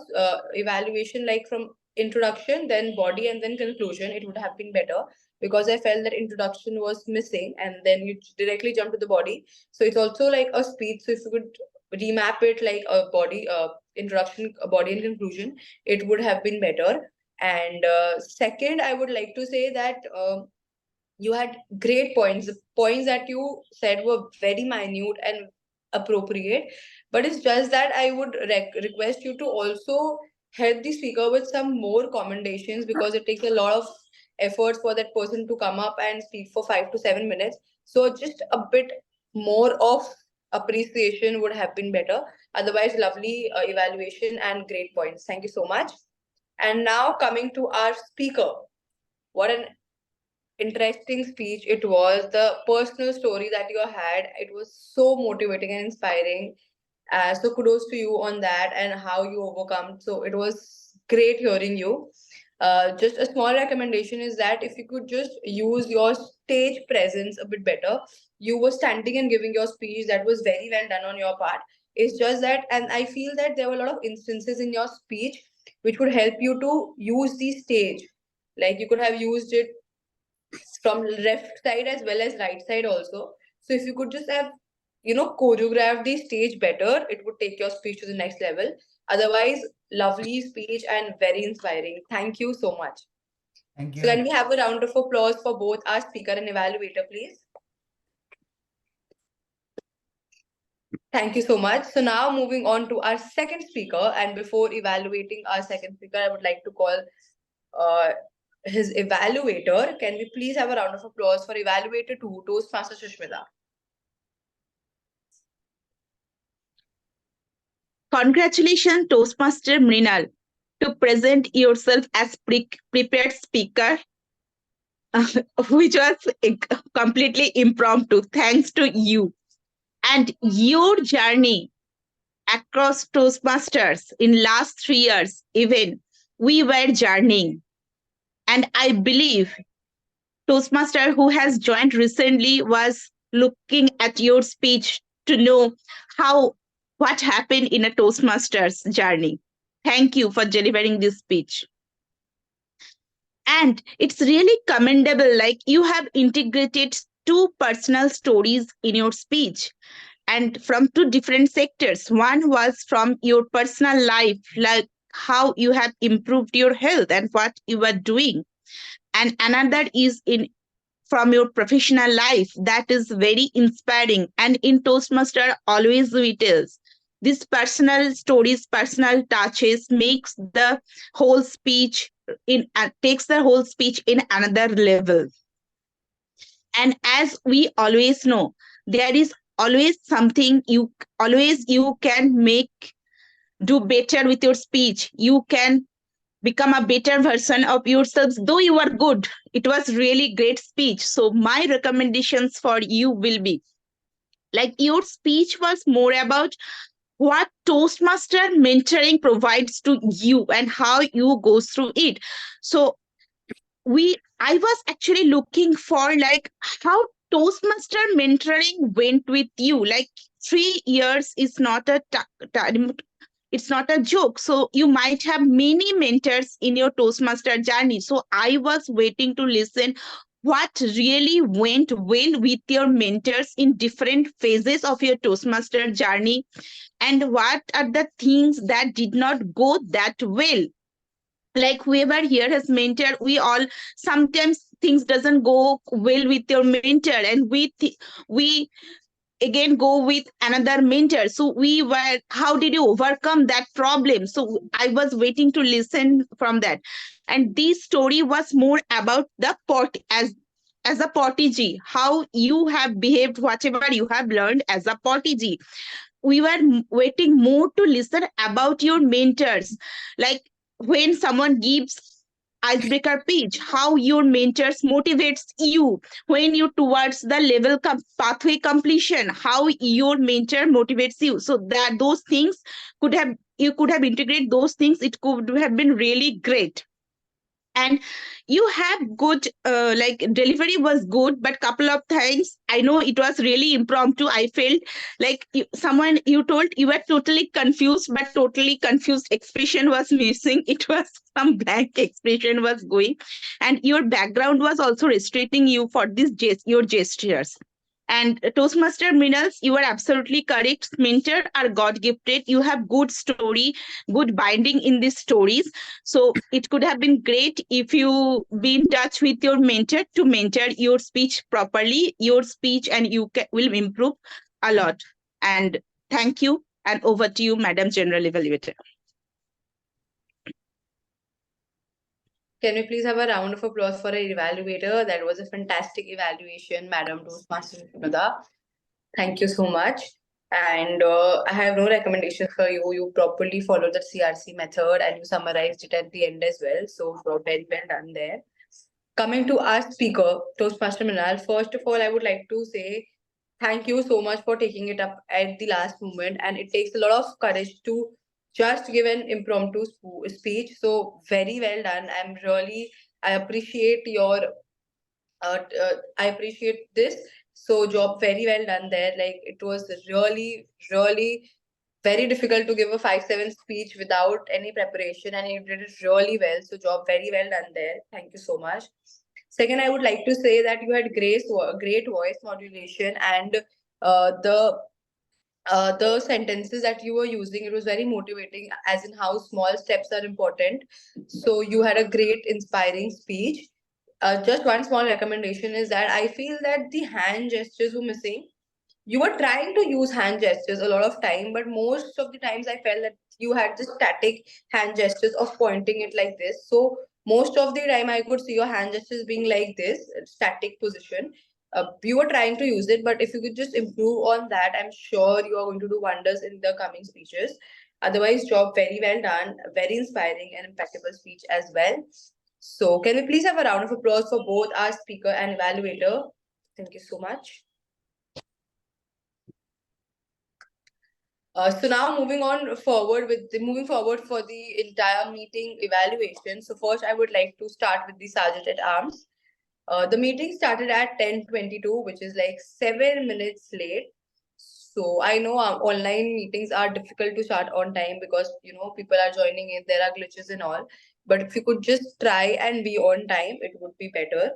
evaluation like from introduction, then body, and then conclusion, it would have been better, because I felt that introduction was missing and then you directly jump to the body. So it's also like a speech. So if you could remap it like a body, introduction, a body, and conclusion, it would have been better. And second, I would like to say that you had great points. The points that you said were very minute and appropriate. But it's just that I would request you to also help the speaker with some more commendations, because it takes a lot of effort for that person to come up and speak for 5 to 7 minutes. So just a bit more of appreciation would have been better. Otherwise, lovely evaluation and great points. Thank you so much. And now coming to our speaker. What an interesting speech it was. The personal story that you had, it was so motivating and inspiring. So kudos to you on that and how you overcome. So it was great hearing you. Just a small recommendation is that if you could just use your stage presence a bit better. You were standing and giving your speech. That was very well done on your part. It's just that, and I feel that there were a lot of instances in your speech which would help you to use the stage. Like you could have used it from left side as well as right side also. So if you could just have, choreographed the stage better, it would take your speech to the next level. Otherwise, lovely speech and very inspiring. Thank you so much. Thank you. So can we have a round of applause for both our speaker and evaluator, please? Thank you so much. So now moving on to our second speaker, and before evaluating our second speaker, I would like to call his evaluator. Can we please have a round of applause for evaluator 2, Toastmaster Sushmita? Congratulations, Toastmaster Mrinal, to present yourself as prepared speaker, which was completely impromptu, thanks to you. And your journey across Toastmasters in last 3 years, even we were journeying. And I believe Toastmaster who has joined recently was looking at your speech to know what happened in a Toastmasters journey. Thank you for delivering this speech. And it's really commendable, like you have integrated 2 personal stories in your speech, and from 2 different sectors. One was from your personal life, like how you have improved your health and what you are doing. And another is from your professional life. That is very inspiring. And in Toastmaster, always we tells these personal stories, personal touches makes the whole speech takes the whole speech in another level. And as we always know, there is always something you can do better with your speech. You can become a better version of yourselves. Though you are good, it was really great speech. So my recommendations for you will be, like, your speech was more about what Toastmaster mentoring provides to you and how you go through it. So I was actually looking for like how Toastmaster mentoring went with you. Like 3 years is not a time, it's not a joke. So you might have many mentors in your Toastmaster journey. So I was waiting to listen what really went well with your mentors in different phases of your Toastmaster journey, and what are the things that did not go that well. Like whoever here has mentor, we all sometimes things doesn't go well with your mentor, and we again go with another mentor. So how did you overcome that problem? So I was waiting to listen from that. And this story was more about the as a prodigy, how you have behaved, whatever you have learned as a prodigy. We were waiting more to listen about your mentors, like when someone gives icebreaker pitch, how your mentors motivates you when you towards the level pathway completion, how your mentor motivates you. So that those things you could have integrated those things. It could have been really great. And you have good like delivery was good, but couple of times I know it was really impromptu. I felt like someone you told you were totally confused, but totally confused expression was missing. It was some blank expression was going, and your background was also restricting you for this your gestures. And Toastmaster Minerals, you are absolutely correct. Mentor are God gifted. You have good story, good binding in these stories. So it could have been great if you be in touch with your mentor to mentor your speech properly, your speech, and you will improve a lot. And thank you. And over to you, Madam General Evaluator. Can we please have a round of applause for our evaluator? That was a fantastic evaluation, Madam Toastmaster Shmita. Thank you so much. And I have no recommendations for you. You properly followed the CRC method and you summarized it at the end as well. So very well done there. Coming to our speaker, Toastmaster Minal, first of all, I would like to say thank you so much for taking it up at the last moment. And it takes a lot of courage to just give an impromptu speech. So very well done. I appreciate your I appreciate this. So job very well done there. Like it was really very difficult to give a 5-7 speech without any preparation, and you did it really well. So job very well done there. Thank you so much. Second, I would like to say that you had great voice modulation, and the sentences that you were using, it was very motivating, as in how small steps are important. So you had a great inspiring speech. Just one small recommendation is that I feel that the hand gestures were missing. You were trying to use hand gestures a lot of time, but most of the times I felt that you had this static hand gestures of pointing it like this. So most of the time I could see your hand gestures being like this, static position. You were trying to use it, but if you could just improve on that, I'm sure you are going to do wonders in the coming speeches. Otherwise, job very well done, very inspiring and impeccable speech as well. So can we please have a round of applause for both our speaker and evaluator? Thank you so much. So now moving forward for the entire meeting evaluation. So first, I would like to start with the Sergeant at Arms. The meeting started at 10:22, which is like 7 minutes late. So I know online meetings are difficult to start on time because people are joining in, there are glitches and all. But if you could just try and be on time, it would be better.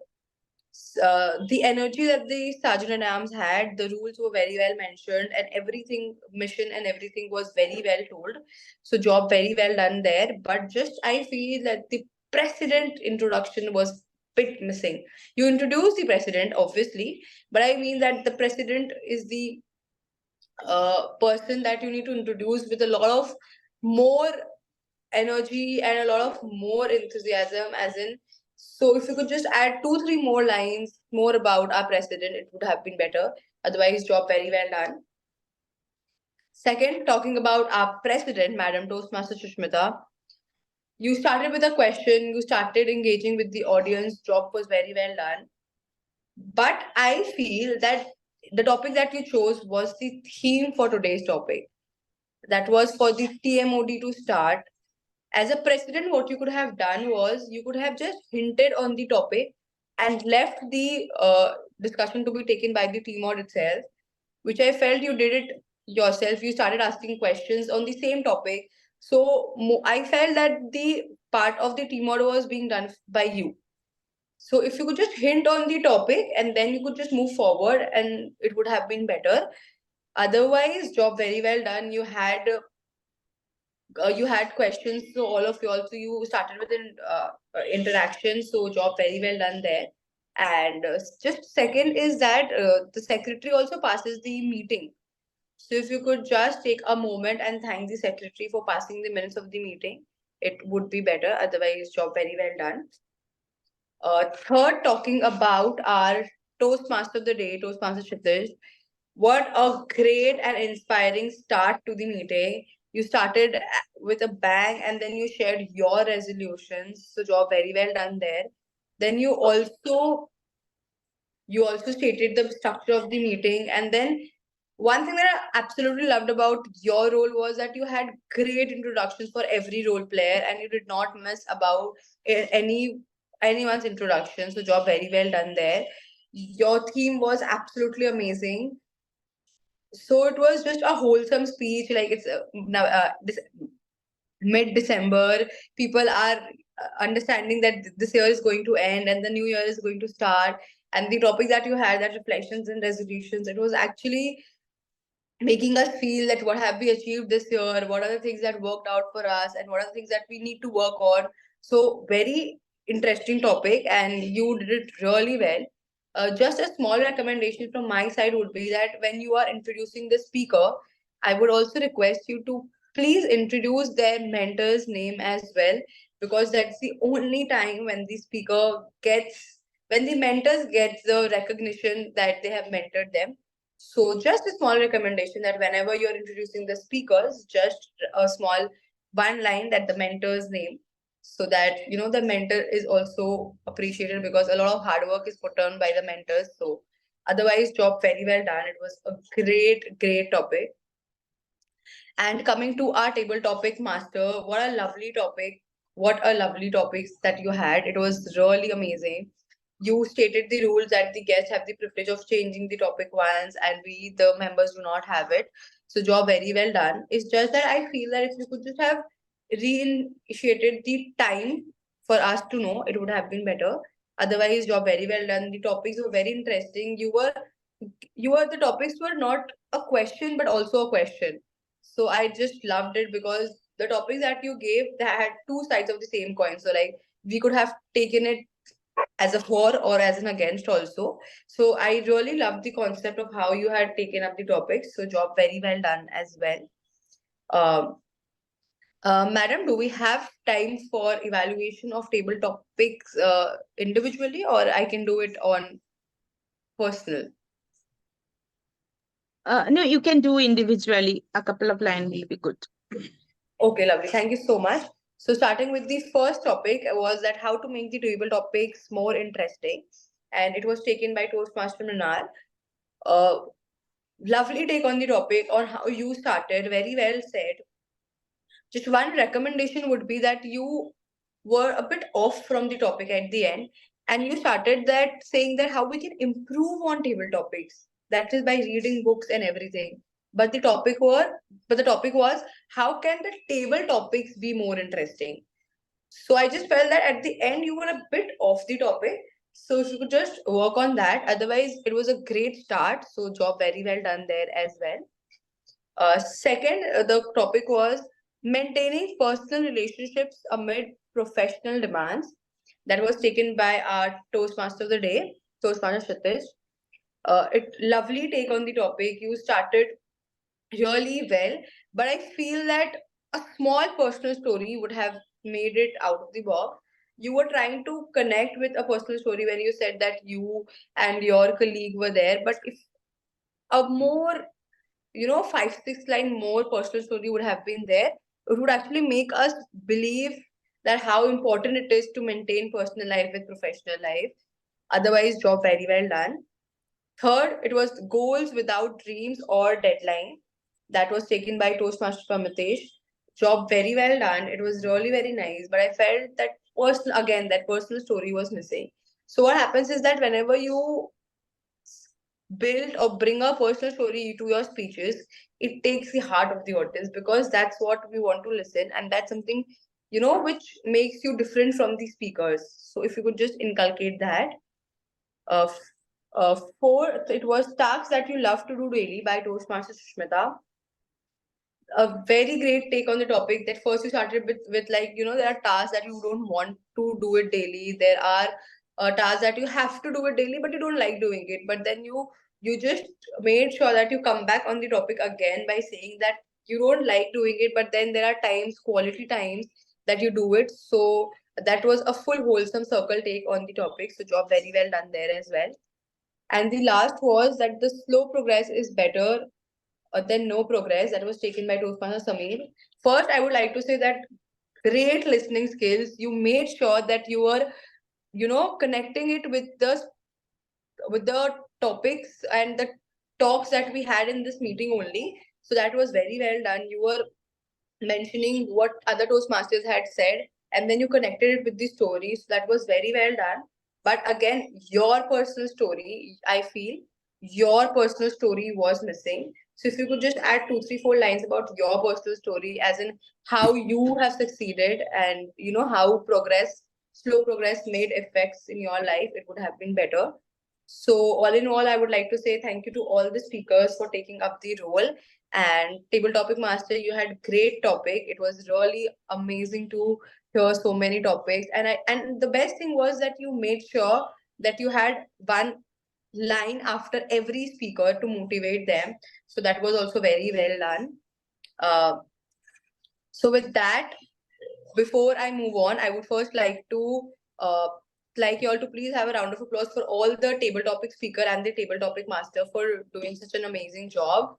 The energy that the sergeant at arms had, the rules were very well mentioned, and everything, mission and everything was very well told. So, job very well done there. But just I feel that the president introduction was bit missing. You introduce the president, obviously, but I mean that the president is the person that you need to introduce with a lot of more energy and a lot of more enthusiasm, as in, so if you could just add 2-3 more lines more about our president, it would have been better. Otherwise, job very well done. Second, talking about our president, Madam Toastmaster Sushmita, you started with a question, you started engaging with the audience, job was very well done. But I feel that the topic that you chose was the theme for today's topic. That was for the TMOD to start. As a president, what you could have done was you could have just hinted on the topic and left the discussion to be taken by the team or itself, which I felt you did it yourself. You started asking questions on the same topic. So I felt that the part of the team order was being done by you. So if you could just hint on the topic and then you could just move forward, and it would have been better. Otherwise, job very well done. You had questions, so all of you also, you started with an interaction, so job very well done there. And just second is that the secretary also passes the meeting. So if you could just take a moment and thank the secretary for passing the minutes of the meeting, it would be better. Otherwise, job very well done. Third, talking about our Toastmaster of the day, Toastmaster Kshitish. What a great and inspiring start to the meeting. You started with a bang, and then you shared your resolutions. So job very well done there. Then you also stated the structure of the meeting, and then one thing that I absolutely loved about your role was that you had great introductions for every role player, and you did not miss about anyone's introduction. So job very well done there. Your theme was absolutely amazing. So it was just a wholesome speech. Like it's now this mid-December, people are understanding that this year is going to end and the new year is going to start. And the topic that you had, that reflections and resolutions, it was actually making us feel that what have we achieved this year, what are the things that worked out for us, and what are the things that we need to work on. So very interesting topic, and you did it really well. Just a small recommendation from my side would be that when you are introducing the speaker, I would also request you to please introduce their mentor's name as well, because that's the only time when the speaker gets, when the mentors get the recognition that they have mentored them. So just a small recommendation that whenever you're introducing the speakers, just a small one line that the mentor's name, so that the mentor is also appreciated, because a lot of hard work is put on by the mentors. So otherwise, job very well done. It was a great topic. And coming to our table topic master, what a lovely topic. What a lovely topics that you had. It was really amazing. You stated the rules that the guests have the privilege of changing the topic once, and we, the members, do not have it. So, job very well done. It's just that I feel that if you could just have reinitiated the time for us to know, it would have been better. Otherwise, job very well done. The topics were very interesting. The topics were not a question, but also a question. So I just loved it, because the topics that you gave, they had two sides of the same coin. So like we could have taken it as a for or as an against also. So I really loved the concept of how you had taken up the topics. So job very well done as well. Um, Madam, do we have time for evaluation of table topics individually, or I can do it on personal? No, you can do individually. A couple of lines will be good. Okay, lovely. Thank you so much. So starting with the first topic was that how to make the table topics more interesting. And it was taken by Toastmaster Mrinar. Uh, Lovely take on the topic on how you started. Very well said. Just one recommendation would be that you were a bit off from the topic at the end, and you started that saying that how we can improve on table topics. That is by reading books and everything. But the topic was how can the table topics be more interesting? So I just felt that at the end you were a bit off the topic. So if you could just work on that. Otherwise, it was a great start. So job very well done there as well. Second, the topic was maintaining personal relationships amid professional demands. That was taken by our Toastmaster of the day, Toastmaster Shatish. It lovely take on the topic. You started really well, but I feel that a small personal story would have made it out of the box. You were trying to connect with a personal story when you said that you and your colleague were there, but if a more 5 6 line more personal story would have been there, it would actually make us believe that how important it is to maintain personal life with professional life. Otherwise, job very well done. Third, it was goals without dreams or deadline. That was taken by Toastmaster Amitesh. Job very well done. It was really very nice, but I felt that that personal story was missing. So what happens is that whenever you build or bring a personal story to your speeches, it takes the heart of the audience, because that's what we want to listen, and that's something which makes you different from the speakers. So if you could just inculcate that. Fourth, it was tasks that you love to do daily by Toastmaster Sushmita. A very great take on the topic, that first you started with like there are tasks that you don't want to do it daily. There are tasks that you have to do it daily but you don't like doing it, but then you just made sure that you come back on the topic again by saying that you don't like doing it, but then there are times, quality times, that you do it. So that was a full wholesome circle take on the topic. So job very well done there as well. And the last was that the slow progress is better then no progress. That was taken by Toastmaster Sameer. First, I would like to say that great listening skills. You made sure that you were, connecting it with the topics and the talks that we had in this meeting only. So that was very well done. You were mentioning what other Toastmasters had said, and then you connected it with the story. So that was very well done. But again, your personal story, I feel your personal story was missing. So if you could just add 2, 3, 4 lines about your personal story, as in how you have succeeded and how slow progress made effects in your life, it would have been better. So all in all, I would like to say thank you to all the speakers for taking up the role. And Table Topic Master, you had great topic. It was really amazing to hear so many topics. And the best thing was that you made sure that you had one line after every speaker to motivate them. So that was also very well done. So with that, before I move on, I would first like to like you all to please have a round of applause for all the table topic speaker and the table topic master for doing such an amazing job.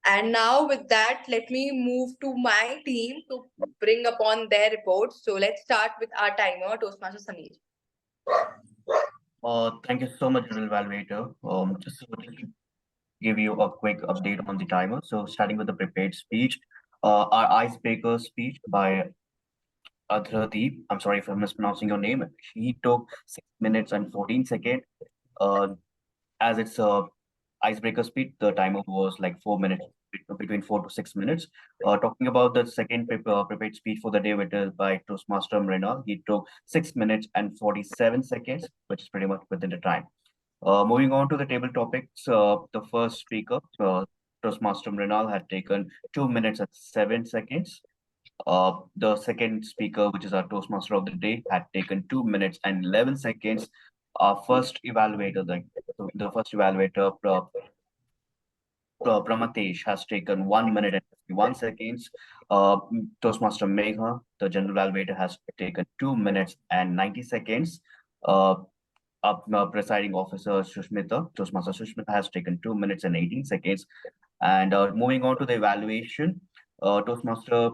And now with that, let me move to my team to bring upon their reports. So let's start with our timer, Toastmaster Sameer. Thank you so much, General Evaluator. Just to give you a quick update on the timer. So starting with the prepared speech, our icebreaker speech by Adradeep. I'm sorry if I'm mispronouncing your name. He took 6 minutes and 14 seconds. As it's a icebreaker speed, the timer was like 4 minutes, between 4 to 6 minutes. Talking about the second prepared speech for the day, which is by Toastmaster Mrinal, he took 6 minutes and 47 seconds, which is pretty much within the time. Moving on to the table topics, the first speaker, Toastmaster Mrinal, had taken 2 minutes and 7 seconds. The second speaker, which is our Toastmaster of the day, had taken 2 minutes and 11 seconds. Our first evaluator, the first evaluator, Pramatesh, has taken 1 minute and 51 seconds. Toastmaster Megha, the general evaluator, has taken 2 minutes and 90 seconds. Presiding officer Sushmita, Toastmaster Sushmita, has taken 2 minutes and 18 seconds. And moving on to the evaluation, Toastmaster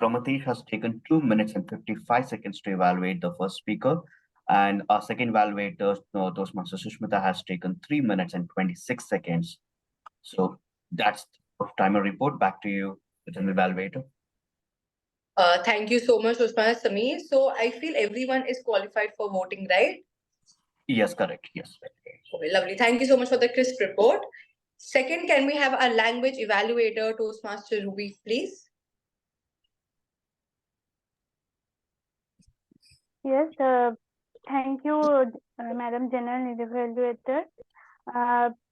Pramatesh has taken 2 minutes and 55 seconds to evaluate the first speaker. And our second evaluator, Toastmaster Sushmita, has taken 3 minutes and 26 seconds. So that's the timer report. Back to you, the general evaluator. Thank you so much, Toastmaster Sameer. So I feel everyone is qualified for voting, right? Yes, correct. Yes. Okay, lovely. Thank you so much for the crisp report. Second, can we have our language evaluator, Toastmaster Ruby, please? Yes, thank you, Madam General Evaluator.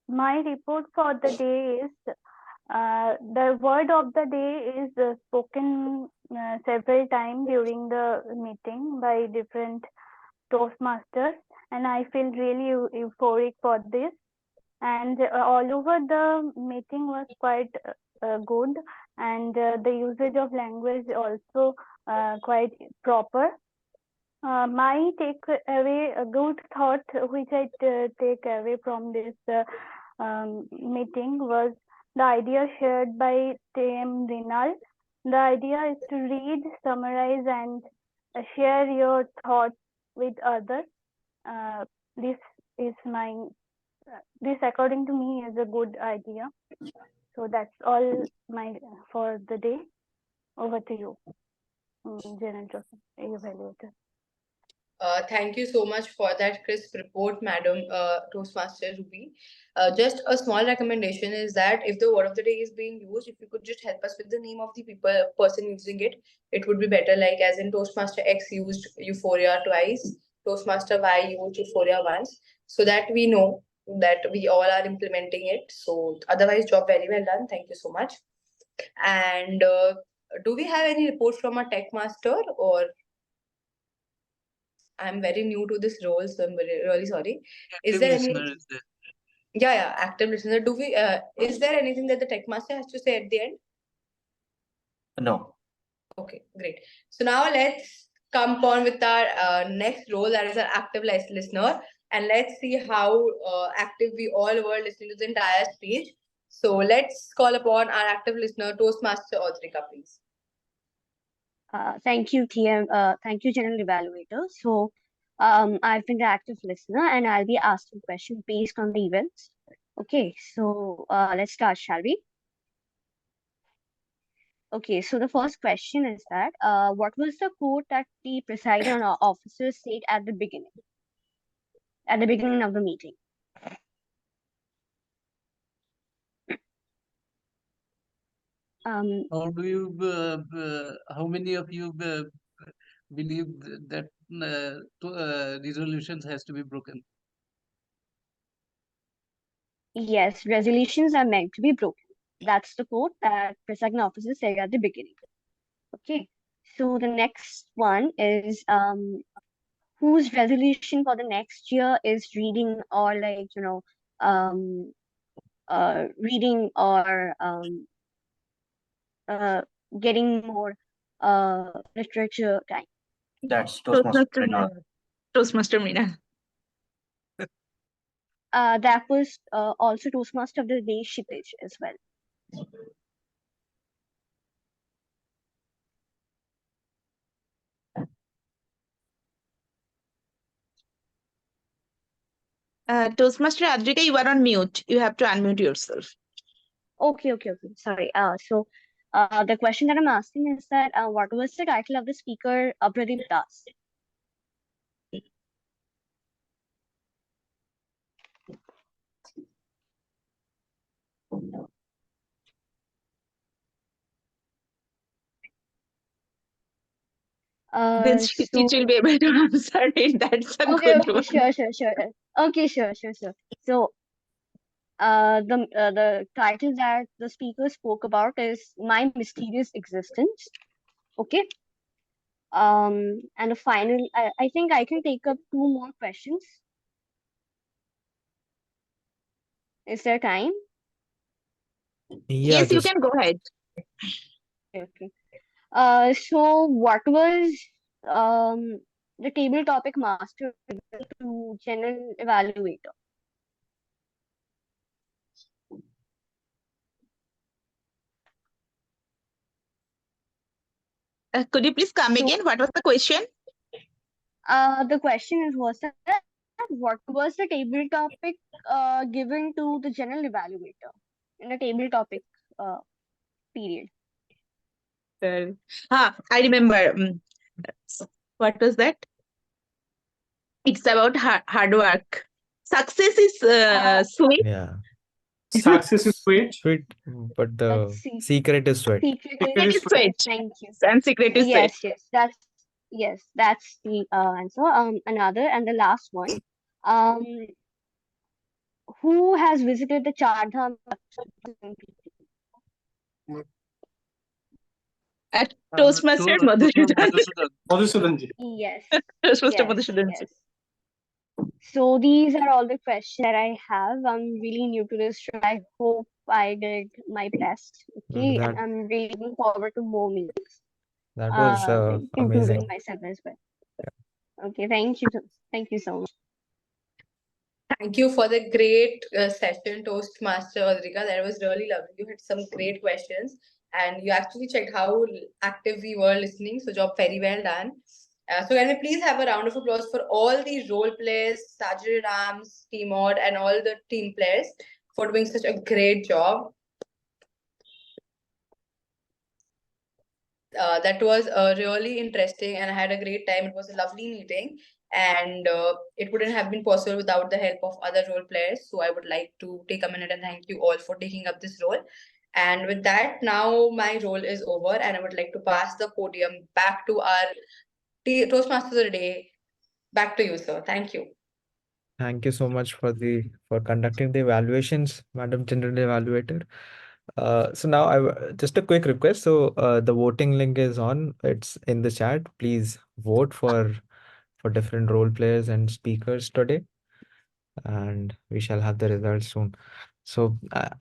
My report for the day is the word of the day is spoken several times during the meeting by different Toastmasters, and I feel really euphoric for this. And all over the meeting was quite good, and the usage of language also quite proper. My takeaway, a good thought which I take away from this meeting was the idea shared by TM Rinal. The idea is to read, summarize, and share your thoughts with others. This is this according to me is a good idea. So that's all for the day. Over to you, General Evaluator. Thank you so much for that crisp report, Madam Toastmaster Ruby. Just a small recommendation is that if the word of the day is being used, if you could just help us with the name of the person using it, it would be better. Like as in Toastmaster X used euphoria twice, Toastmaster Y used euphoria once, so that we know that we all are implementing it. So otherwise, job very well done. Thank you so much. And do we have any reports from our tech master, or I'm very new to this role, so I'm really sorry. Is there any? Is there? Yeah, active listener. Do we? Is there anything that the tech master has to say at the end? No. Okay, great. So now let's come on with our next role, that is our active listener. and let's see how active we all were listening to the entire speech. So let's call upon our active listener, Toastmaster Audrika, please. Thank you, TM. Thank you, General Evaluator. So, I've been the active listener, and I'll be asking questions based on the events. Okay, so let's start, shall we? Okay, so the first question is that what was the quote that the presiding officer said at the beginning of the meeting? How do you? How many of you believe that resolutions has to be broken? Yes, resolutions are meant to be broken. That's the quote that presiding officer said at the beginning. Okay, so the next one is whose resolution for the next year is reading or reading or getting more literature time. That's Toastmaster Mrinal. Toastmaster Meena. That was also Toastmaster of the Day Shipage as well. Toastmaster Adrika, you are on mute. You have to unmute yourself. Okay. Sorry. So the question that I'm asking is that what was the title of the speaker, Pradeep Das? Then she will be able to answer it. That's a Okay, good one. sure. Okay, sure. So, the title that the speaker spoke about is My Mysterious Existence. Okay. And the final, I think I can take up two more questions. Is there time? Yeah, Yes, you just can go ahead. Okay. So what was the table topic master to general evaluator? Could you please come So- again? What was the question? The question was that what was the table topic given to the general evaluator in the table topic period? I remember. What was that? It's about hard work. Success is sweet. yeah, Success is sweet. sweet, but the Let's see. secret is sweat. Secret Secret is is sweat. Thank you. And secret is sweat. That's the answer. Another and the last one. Who has visited the Char Dham? At Toastmaster Madhusudan. Madhusudanji. Yes. Toastmaster Yes, Madhusudan. yes. So these are all the questions that I have. I'm really new to this show. I hope I did my best. Okay, That and I'm really looking forward to more meetings. that was Improving amazing. myself as well. Okay, thank you. Thank you so much. Thank you for the great session, Toastmaster Audrika. That was really lovely. You had some great questions and you actually checked how active we were listening. So, job very well done. So, can we please have a round of applause for all the role players, Sajid Rams, Team Odd, and all the team players for doing such a great job. That was really interesting and I had a great time. It was a lovely meeting and it wouldn't have been possible without the help of other role players. So I would like to take a minute and thank you all for taking up this role. And with that, now my role is over and I would like to pass the podium back to our Toastmasters of the Day. Back to you, sir. Thank you. Thank you so much for conducting the evaluations, Madam General Evaluator. So now just a quick request. So the voting link is on. It's in the chat. Please vote for different role players and speakers today, and we shall have the results soon. So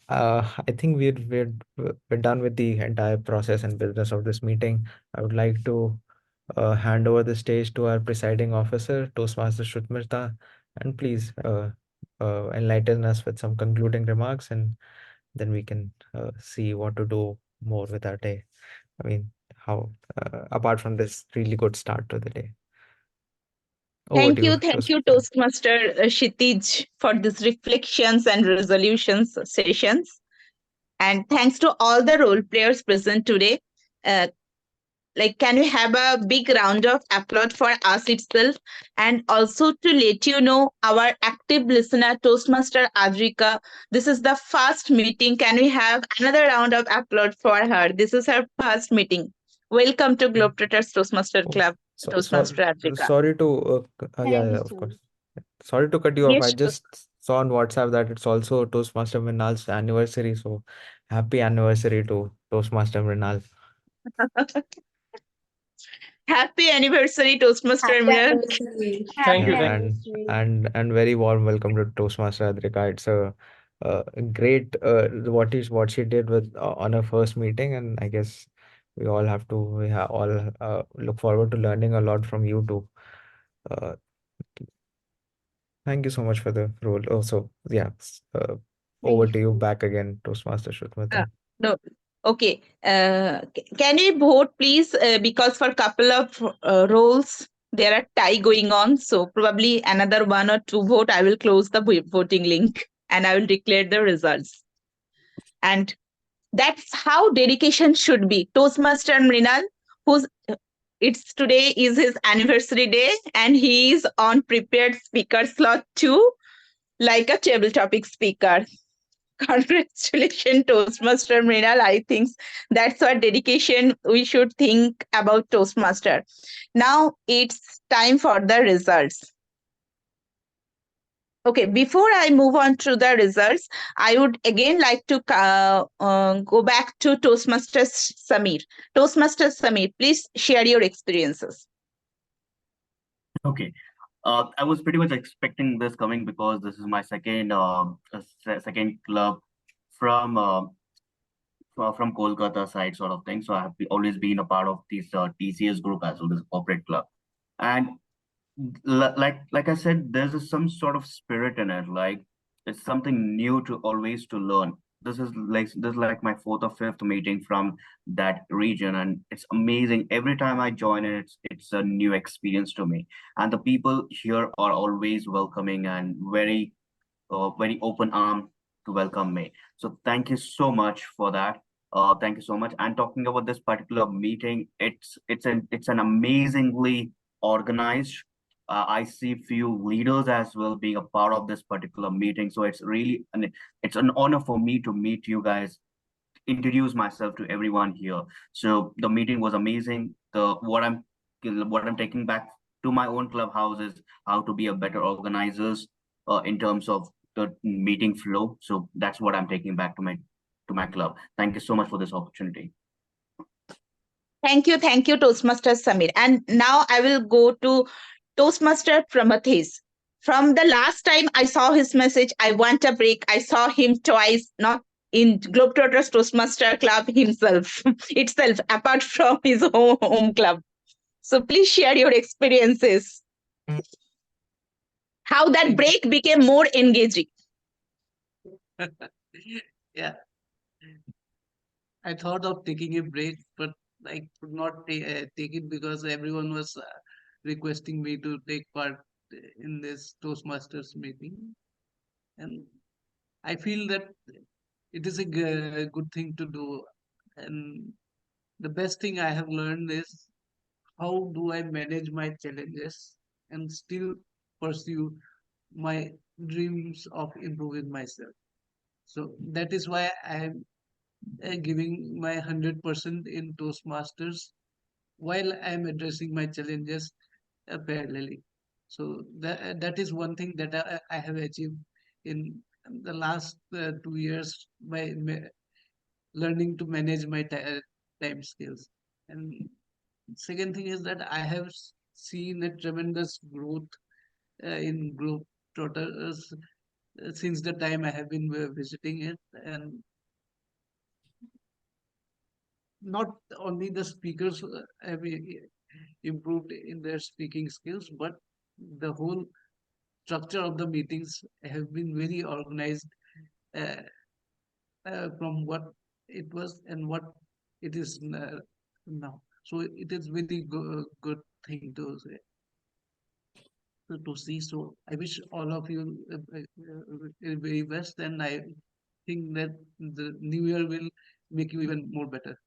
I think we're done with the entire process and business of this meeting. I would like to hand over the stage to our presiding officer, Toastmaster Shutmirta, And please enlighten us with some concluding remarks, and then we can see what to do more with our day. I mean, how apart from this really good start to the day. Over to you, Thank you, Toastmaster. Toastmaster Kshitij, for these reflections and resolutions sessions. And thanks to all the role players present today. Uh, can we have a big round of applause for us itself? And also to let you know, our active listener, Toastmaster Adrika, this is the first meeting. Can we have another round of applause for her? This is her first meeting. Welcome to Globetrotters Toastmaster Oh, Club, Toastmaster Adrika. sorry to yeah, Thank you of so course. much. Sorry to cut you off. I Yes, just saw on WhatsApp that it's also Toastmaster Mrinal's anniversary. So happy anniversary to Toastmaster Mrinal. happy anniversary, Toastmaster Happy Miral. anniversary. Happy Yeah, anniversary. and very warm welcome to Toastmaster Adrika. It's a great what she did with on her first meeting, and I guess we all look forward to learning a lot from you too. Uh, Thank you so much for the role. Also, yeah, over Thank to you you. back again, Toastmaster Uh, Shutmata. no, okay. Can we vote, please? Because for couple of roles, there are tie going on. So probably another one or two vote. I will close the voting link and I will declare the results. And that's how dedication should be. Toastmaster Mrinal, who's it's today is his anniversary day, and he is on prepared speaker slot too, like a table topic speaker. Congratulations, Toastmaster Mrinal. I think that's what dedication we should think about Toastmaster. Now it's time for the results. Okay, before I move on to the results, I would again like to go back to Toastmaster Samir. Toastmaster Samir, please share your experiences. Okay. I was pretty much expecting this coming because this is my second club from from Kolkata side sort of thing. So I have always been a part of this TCS group as well, this corporate club. And like I said, there's some sort of spirit in it. Like it's something new to always to learn. This is like my fourth or fifth meeting from that region, and it's amazing. Every time I join it, it's a new experience to me. And the people here are always welcoming and very open arm to welcome me. So thank you so much for that. Thank you so much. And talking about this particular meeting, it's an amazingly organized. I see few leaders as well being a part of this particular meeting. So it's an honor for me to meet you guys, introduce myself to everyone here. So the meeting was amazing. What I'm taking back to my own clubhouse is how to be a better organizers in terms of the meeting flow. So that's what I'm taking back to my club. Thank you so much for this opportunity. Thank you, Toastmaster Samir. And now I will go to Toastmaster Pramathis. From the last time I saw his message, I want a break. I saw him twice, not in Globetrotters Toastmaster Club himself, itself, apart from his home club. So please share your experiences. How that break became more engaging. Yeah, I thought of taking a break, but I could not take it because everyone was requesting me to take part in this Toastmasters meeting. And I feel that it is a good thing to do. And the best thing I have learned is how do I manage my challenges and still pursue my dreams of improving myself. So that is why I am giving my 100% in Toastmasters while I am addressing my challenges parallelly. So that is one thing that I have achieved in the last 2 years by learning to manage my time skills. And second thing is that I have seen a tremendous growth in Globetrotters since the time I have been visiting it, and not only the speakers have improved in their speaking skills, but the whole structure of the meetings have been very organized uh, from what it was and what it is now. So it is very good thing to say, to see. So I wish all of you very best, and I think that the new year will make you even more better.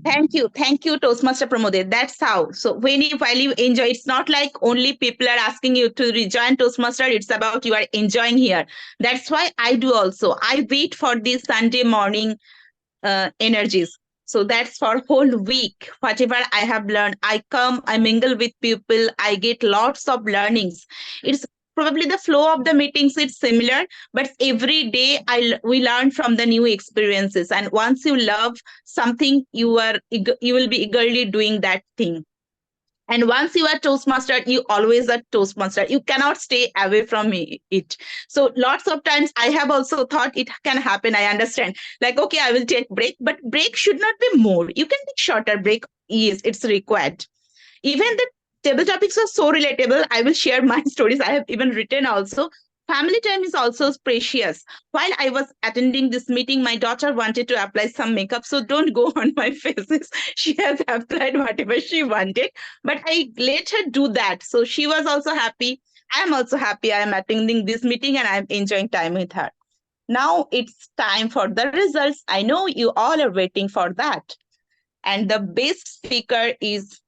Thank you, Toastmaster Pramode. That's how. So while you enjoy, it's not like only people are asking you to rejoin Toastmaster. It's about you are enjoying here. That's why I do also. I wait for this Sunday morning energies. So that's for whole week. Whatever I have learned, I come, I mingle with people, I get lots of learnings. It's probably the flow of the meetings. It's similar, but every day we learn from the new experiences. And once you love something, you will be eagerly doing that thing. And once you are Toastmaster, you always are Toastmaster. You cannot stay away from it. So lots of times I have also thought it can happen. I understand. Like, okay, I will take break, but break should not be more. You can take shorter break. Yes, it's required. Even the table topics are so relatable. I will share my stories. I have even written also. Family time is also precious. While I was attending this meeting, my daughter wanted to apply some makeup. So don't go on my faces. She has applied whatever she wanted, but I let her do that. So she was also happy. I am also happy. I am attending this meeting and I am enjoying time with her. Now it's time for the results. I know you all are waiting for that. And the best speaker is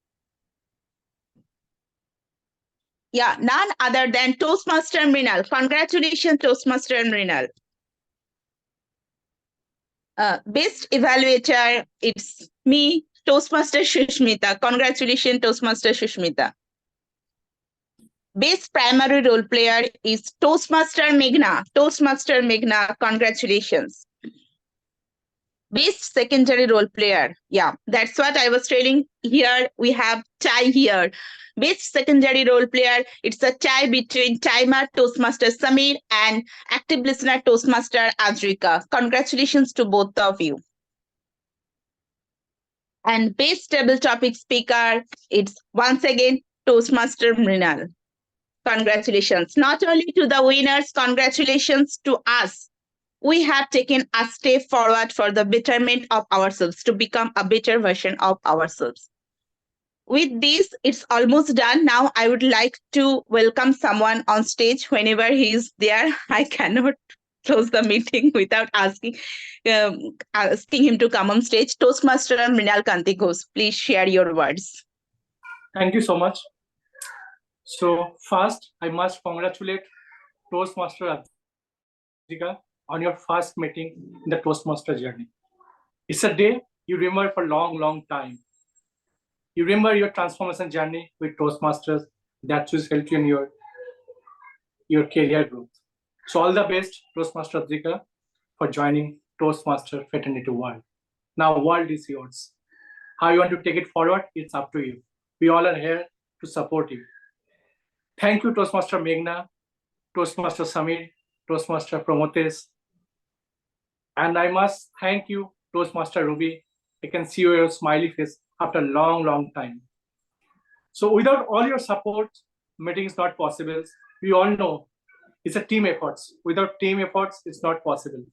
none other than Toastmaster Mrinal. Congratulations, Toastmaster Mrinal. Best evaluator, it's me, Toastmaster Shushmita. Congratulations, Toastmaster Shushmita. Best primary role player is Toastmaster Meghna. Toastmaster Meghna, congratulations. Best secondary role player. Yeah, that's what I was telling. Here we have tie here. Best secondary role player. It's a tie between timer Toastmaster Samir and active listener Toastmaster Adrika. Congratulations to both of you. And best table topic speaker. It's once again Toastmaster Mrinal. Congratulations. Not only to the winners, congratulations to us. We have taken a step forward for the betterment of ourselves, to become a better version of ourselves. With this, it's almost done. Now I would like to welcome someone on stage whenever he is there. I cannot close the meeting without asking him to come on stage. Toastmaster Mrinal Kanti Ghosh, please share your words. Thank you so much. So first, I must congratulate Toastmaster Adrika on your first meeting in the Toastmaster journey. It's a day you remember for a long, long time. You remember your transformation journey with Toastmasters that has helped you in your career growth. So all the best, Toastmaster Adrika, for joining Toastmaster Fraternity World. Now world is yours. How you want to take it forward, it's up to you. We all are here to support you. Thank you, Toastmaster Meghna, Toastmaster Samir, Toastmaster Promotes. And I must thank you, Toastmaster Ruby. I can see your smiley face after a long, long time. So without all your support, meeting is not possible. We all know it's a team efforts. Without team efforts, it's not possible.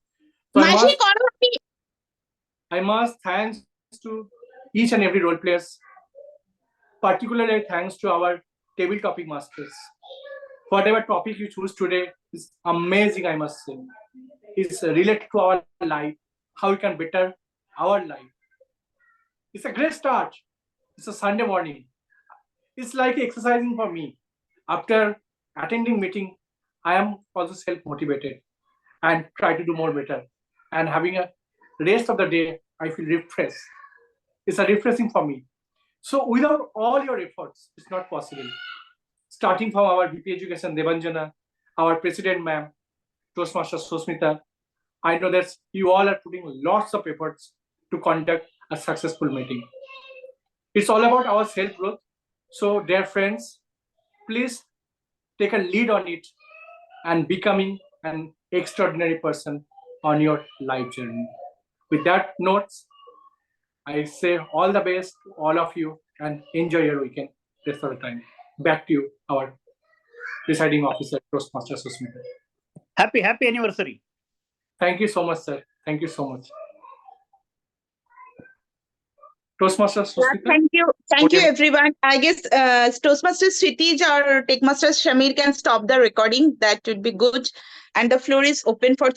So I must thanks to each and every role players, particularly thanks to our table topic masters. Whatever topic you choose today is amazing, I must say. It's related to our life, how we can better our life. It's a great start. It's a Sunday morning. It's like exercising for me. After attending meeting, I am also self-motivated and try to do more better. And having a rest of the day, I feel refreshed. It's a refreshing for me. So without all your efforts, it's not possible. Starting from our VP Education, Devanjana, our President Ma'am, Toastmaster Susmita, I know that you all are putting lots of efforts to conduct a successful meeting. It's all about our self-growth. So dear friends, please take a lead on it and becoming an extraordinary person on your life journey. With that notes, I say all the best to all of you and enjoy your weekend rest of the time. Back to you, our presiding officer, Toastmasters Toastmasters. Happy anniversary. Thank you so much, sir. Thank you so much. Toastmasters Toastmasters. Thank you, everyone. I guess Toastmasters Kshitij or Techmasters Shamir can stop the recording. That would be good. And the floor is open for